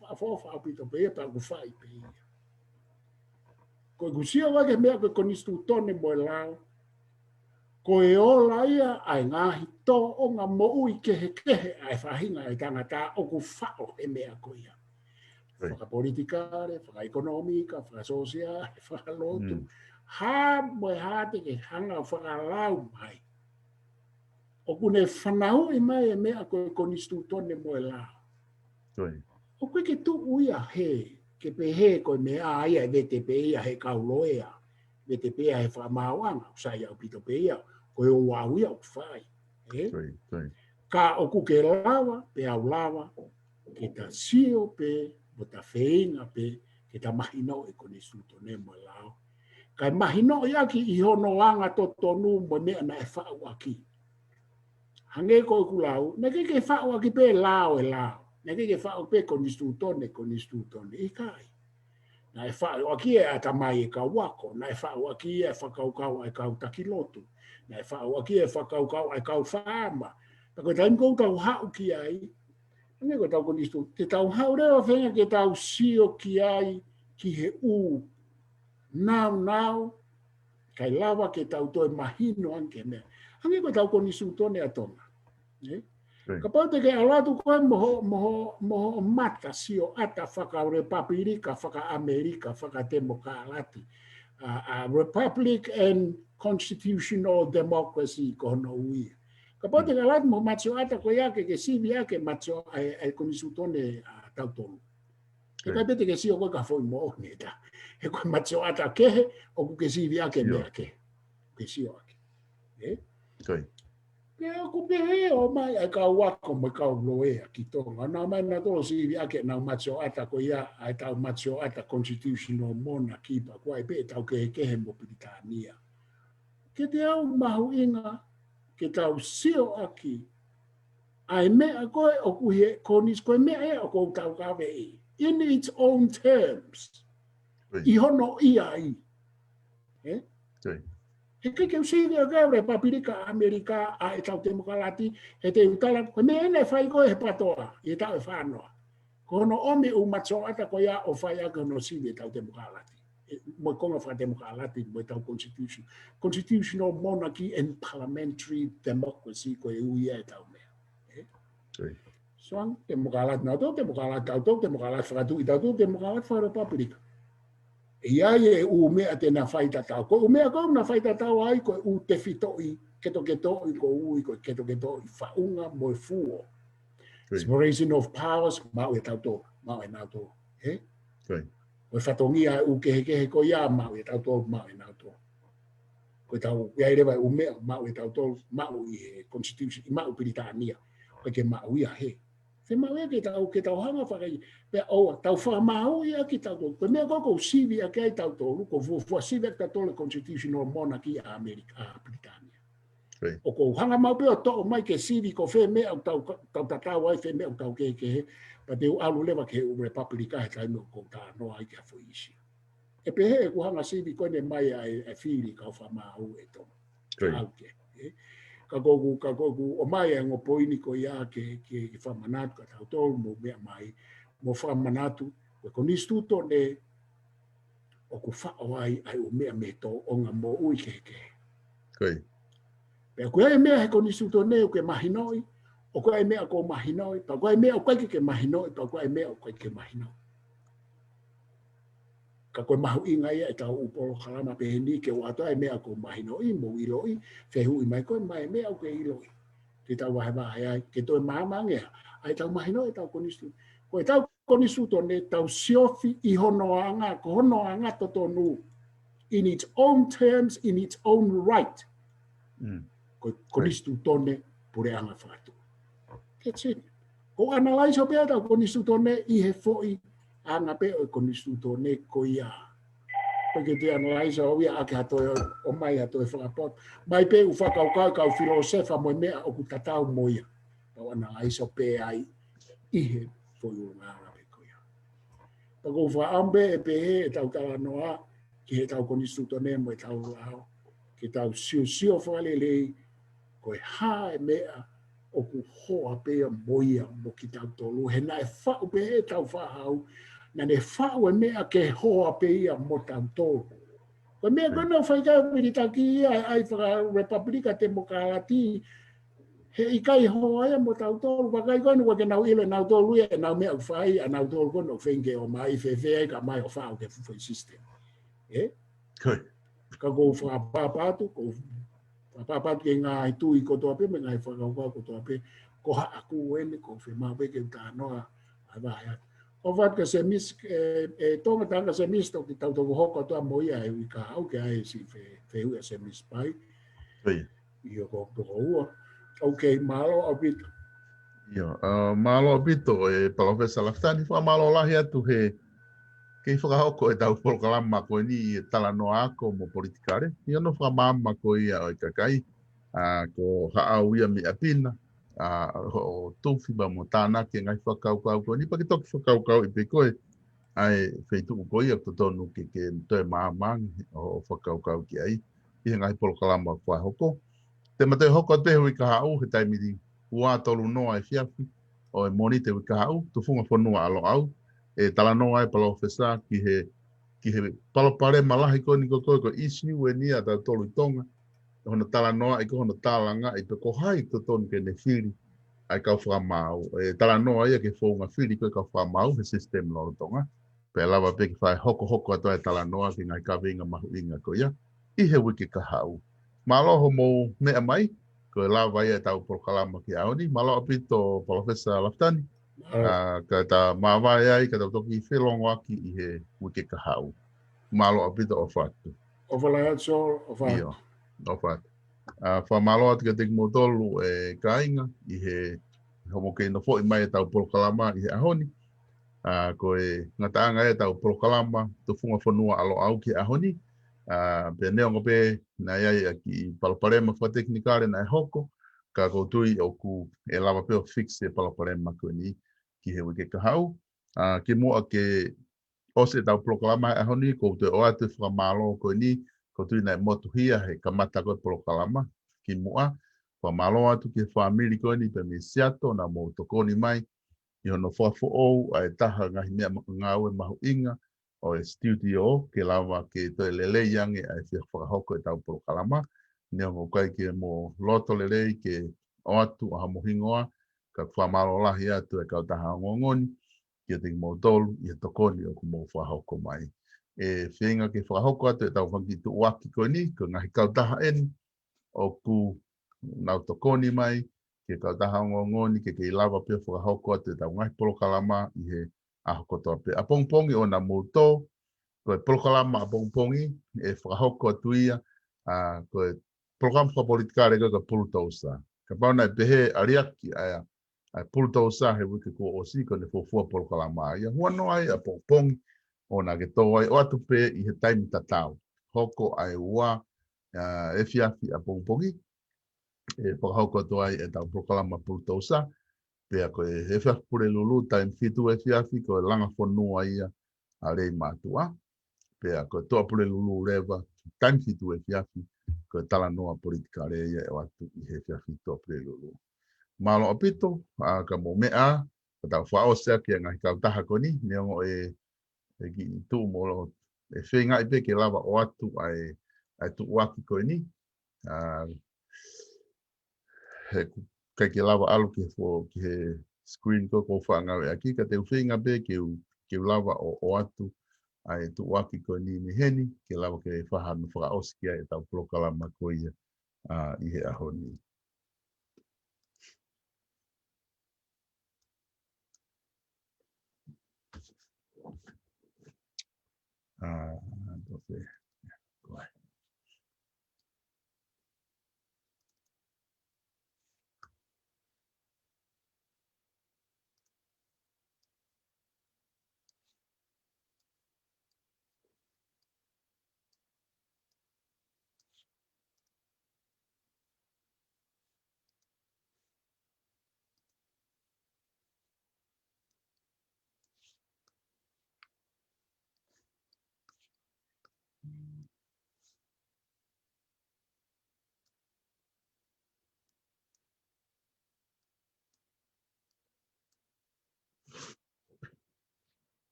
wha pito pe pa ku whai pe ko kusia wa ke mea ko nistu tone mo e lao ko e ola ia ai ngahi tō o ngā mou I kehe ai whahinga ai tangata o ku whao e mea ko ia. Whaka politikare, whaka ekonomika, whaka sosiale, whaka lotu. Hā moe hāte ke hanga whaka lau mai. O kune whanau I mai e mea ko nistu tone mo e lau. O koe ke tu uia he, ke pe he ko mea aia e vete pe ia he kauloea. Vete pe ia he whamauanga, usai au pito pe ia. Ko e o wauia o whai. Ka oku ke lawa, pe au lawa, ke ta sio pe, mo ta wheinga pe, ke ta mahino e kone sutone mo lao. Kai mahino I aki I hono anga to tonu mo mea na e whau aki. Hange ko ku lau, neke ke whau aki pe lao e lao. Neke ke whau pe kone sutone I kai. Na e whau aki e atamai e ka wako, na e whau aki e whakaukau e kau takilotu. Na e whau aki e whakaukau ai kau whaama. Ta koe taim kou tau hau ki ai. Nge koe tau konistu. Te tau hau reo whenga ke tau sio ki ai ki he u. Nau. Kai lawa ke tau toi mahino anke mea. Nge koe tau konistu tone atonga. Ka pau te ke alatu koe moho mata sio ata whaka Republika, whaka Amerika, whaka Demokralati. Republic and constitutional democracy kono ui. Kapote kalat mo macho ata ko yake ke sivi yake macho ai konisutone tautonu. Ka pete ke sio ko ka foi mo neta. E ko macho ata ke o ke sivi yake me ke. Ke sio ake. Ke ko pe o mai ai ka wako mo ka loe ki tonga. Na mai na to sivi yake na macho ata ko ya ai tau macho ata constitutional monarchy pa ko ai pe tau ke mo Britania. Ke te au mahu inga, ke tau sio aki, ai mea koe o kuhe konis koe mea e o kou tau kawe I. In its own terms. I hono ia I. He ke usiri o kau Republika Amerika a e tau Demokralati, he te utala, koe mea ene whai koe he patoa, I tau e whanoa. Kono ome u macho ata koe a o whai aka no siri e tau Demokralati. Mo konga wha Demokralati mo tau constitution. Constitutional monarchy and parliamentary democracy ko e uia e tau mea. Soang Demokralati na tau Demokralati tau Demokralati whakatu I tau Demokralati wha Republika. Ia e u mea tena whaita tau. Ko u mea kou na whaita tau ai ko u te fitoi, keto ko ui ko keto whaunga mo e fuo. Separation of powers, mau e tau tō, mau e nau tō. Ko whatongia u kehe ko ia mau e tau tō, mau e nau tō. Ko tau ia rewa u mea mau e tau tō, mau I he constitution, I mau Britania. Ko ke mau ia he. Te mau e ke tau hanga whakai. Pea oa, tau whamau ia ki tau tō. Ko mea koko sivi a kei tau tō, ko fua sivi a tau tō constitutional monarchy a Amerika, a Britania. O ko hanga mau peo tō mai ke sivi ko whe mea tau tatau ai whe mea tau ke he. Pa te alu lewa ke u Republika he tai mo ko tā noa ai kia whuisi. E pehe e kuhanga sivi koene mai e whiri kau whamau e tō. Ka koku o mai e ngopoini ko ia ke whamanatu ka tau tō mo mea mai mo whamanatu. Ko nistu tō ne o ku whao ai o mea me tō o ngā mo ui ke. Pea kua e mea he ko nistu tō ne o ke mahinoi. O koe mea ko mahinoi, pa koe mea o koe ke mahinoi, pa koe mea o koe ke mahinoi. Ka koe mahu inga ia e tau upolo kalama peheni ke o atoa e mea ko mahinoi, mo iloi, whehu I mai koe mai mea o ke iloi. Te tau wahe ai, ke toi maamangea, ai tau mahinoi, tau konistu. Koe tau konistu tone, tau siofi I hono anga, ko hono anga to tonu, in its own terms, in its own right. Koe konistu tone, pure anga whatu. That's it. Ko analyze o pea tau konistu tone I he foi anga pea o konistu tone ko ia. Pake te analyze o ia ake hatoe o mai hatoe whakapot. Mai pe u whakaukau kau filosefa mo mea o ku tatau mo ia. Tau analyze o pea ai ihe foi o ngā rape koia. Pako whaambe e pehe e tau tala noa ki he tau konisu tone mo e tau lao ki tau sio whale lei ko e ha e mea o ku hoa pea moia mo ki tau tolu. He na e whau pehe e tau whahau na ne whau e mea ke hoa pea mo tau tolu. Ko mea kono whaikai piri taki ai whaka Republika Demokrati he ikai hoa mo tau tolu. Wakai kono wa ke nau ile nau tolu e nau mea whai a nau tolu kono whenge o mai whewhea ka mai o whau ke fufu system. Ka kou whakapapatu, kou whakapapatu ke ngā i tui kotoa pe, me ngā i whakauka kotoa pe, ko ha aku ene, ko whemau pe ke tā noa a wahe atu. O wat ka se mis, tonga tanga se mis toki tau toko hoko toa moia e ui ka hau ke ai si whehu e se mis pai. I o toko ua. Ok, malo au pito. Malo au pito e Palofesa Laftani, wha malo lahi atu he kei whakahoko e tau polokalama ko ni e tala noa ako mo politikare. I ano whakamama ko ia o i kakai, ko haau ia mi apina, o tuwhi ba mo tānake ngai whakaukau ko ni pakitoki whakaukau i pe koe, ai wheituku ko ia to tonu ke toe maamangi o whakaukau ki ai, i he ngai polokalama whahoko. Te mate hoko te hui ka haau he taimiri ua tolu noa e fiafi, o e moni te hui ka haau, tu funga whanua alo au, e tala noa e Palofesa ki he palopare malahi ko ni ko isi ue nia ta tolu i tonga, hono tala noa i ko hono talanga i pe ko hai to tonu ke ne whiri ai kau whamau. E tala noa ia ke whaunga whiri ko kau whamau he system loro tonga. Pe lawa pe ki whai hoko ato e tala noa ki ngai ka vinga mahu inga ko ia, i he wiki ka hau. Maloho mo mea mai, ko lawa ia tau polokalama ki aoni, maloho pito Palofesa Laftani, ka ta mawai ai, ka tau toki whelongo aki i he wiki ka hau. Maloho pito o whatu. O whalai atu, o whatu. Iyo, o whatu. Wha maloho ati ka teki motolu e kainga, i he homo ke no fo i mai e tau polokalama i he ahoni, ko e ngataanga e tau polokalama, tu funga whanua alo au ki ahoni, pe neongo pe na iai ki Paloparema wha teknikare na e hoko, ka koutui o ku e lava peo fix e Paloparema ko ni ki he wike ka hau. Ki mua ke ose tau polokalama e ahoni, koutui o atu whamalo ko ni, koutui na e motuhia he kamata ko polokalama, ki mua, whamalo atu ki whamili ko ni pe me siato na mo tokoni mai, i hono whafo'ou a e taha ngahi mea ngāue mahu inga o e studio ke lawa ke toi lele yange a e whia whakahoko e tau polokalama. Nea ngō kai ke mo loto lelei ke o atu a hamohingoa ka whamalo lahi atu e kau taha ngongoni ki te mo tolu i e tokoni o ku mo whahoko mai. E whienga ke whakahoko atu e tau whangi tu waki ko ni, ko ngahi kau taha eni o ku nau tokoni mai, ke kau taha ngongoni ke lava pe whakahoko atu e tau ngahi polokalama i he ahoko toa pe. A pongpongi o na mouto, ko e polokalama a pongpongi e whakahoko atu ia, ko e polokalama whapolitikare ka pulutausa. Ka pauna e pehe ariaki a pulutausa he wike ko osi ko ne fofua polokalama ia. Huano ai a pongpongi o na ke tō ai o atu pe i he taimi tatau. Hoko ai ua e fiafi a pongpongi, e whakahoko atu ai e tau polokalama pulutausa, pea ko e he whakapure lulu taim fitu e fiafi ko e langa whanua ia a rei mātua, pea ko e toa pure lulu rewa taim fitu e fiafi ko e tala noa politika reia e watu i he fiafi toa pure lulu. Malo apito, ka mo mea, ka tau whaosea ki a ngahi kau taha ko ni, neongo e ki tu mo e whenga i pe ke lava o atu ai tu waki ko ni, kai ke lava alu ki he screen ko whangau e aki, ka te whenga pe ke lava o atu ai tu waki ko ni heni, ke lava ke whaha no whakaoskia e tau polokalama ko ia i he aho ni.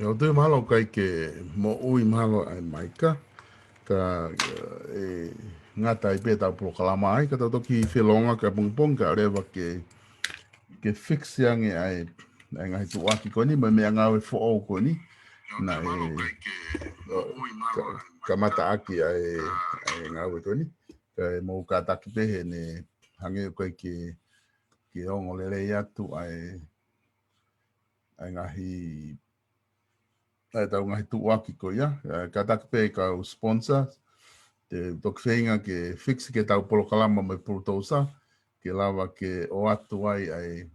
o te mahalo kai ke mo ui mahalo ai maika ka ngata i peta pro kalama ai ka toki whelonga ka pungpong ka rewa ke fix yangi ai ngai tu waki koni ma me ngawe fo o koni na ka mata aki ai ngawe koni ka mo ka taki pehe ne hange kai ke ongo lele atu ai ngahi ai tau ngahi tu waki ko ia ka taki pehe ka sponsor te toki whenga ke fix ke tau polo kalama mai polo tausa ke lava ke o atu ai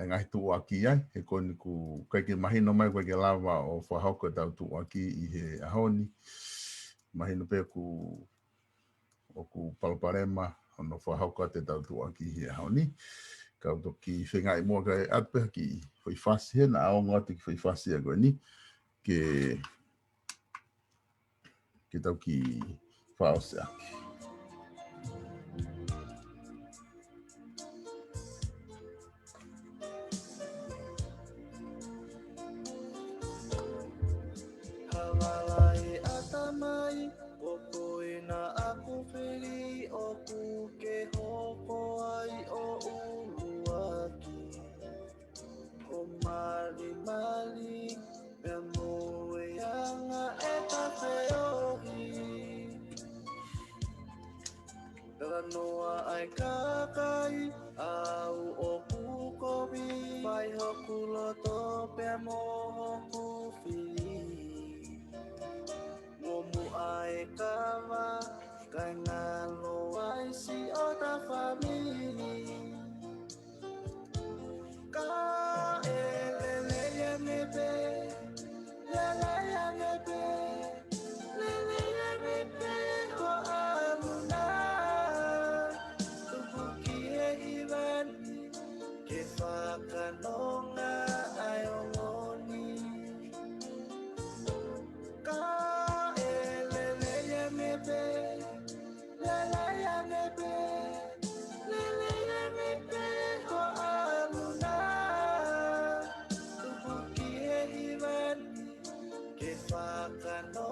ngahi tu waki ai he koni ku kai ke mahino mai kai ke lava o whahauka tau tu waki i he ahoni mahino pe ku o ku palparema ono whahauka te tau tu waki i he ahoni ka toki whenga i mua kai atpe ki whaifasi he na aonga te ki whaifasi a koe ni ke tau ki whaose aki. Hawalai atamai, o ina aku whiri o ku ke hoko ai o uluaki. O mali mali, me moe anga e ta whiohi. Tara noa ai kakai, au o kukowi, vai hoku loto pe moho ku whiri. Momu ai kawa, kai ngalo ai si o ta famili. Ka e lele ya nebe, lele ya nebe, lele ya nebe ho amuna. Tubuki e iwani, ke whakanonga ai o ngoni. Ka e lele ya nebe, lele ya nebe, lele ya nebe ho amuna. Tubuki e iwani, ke whakanonga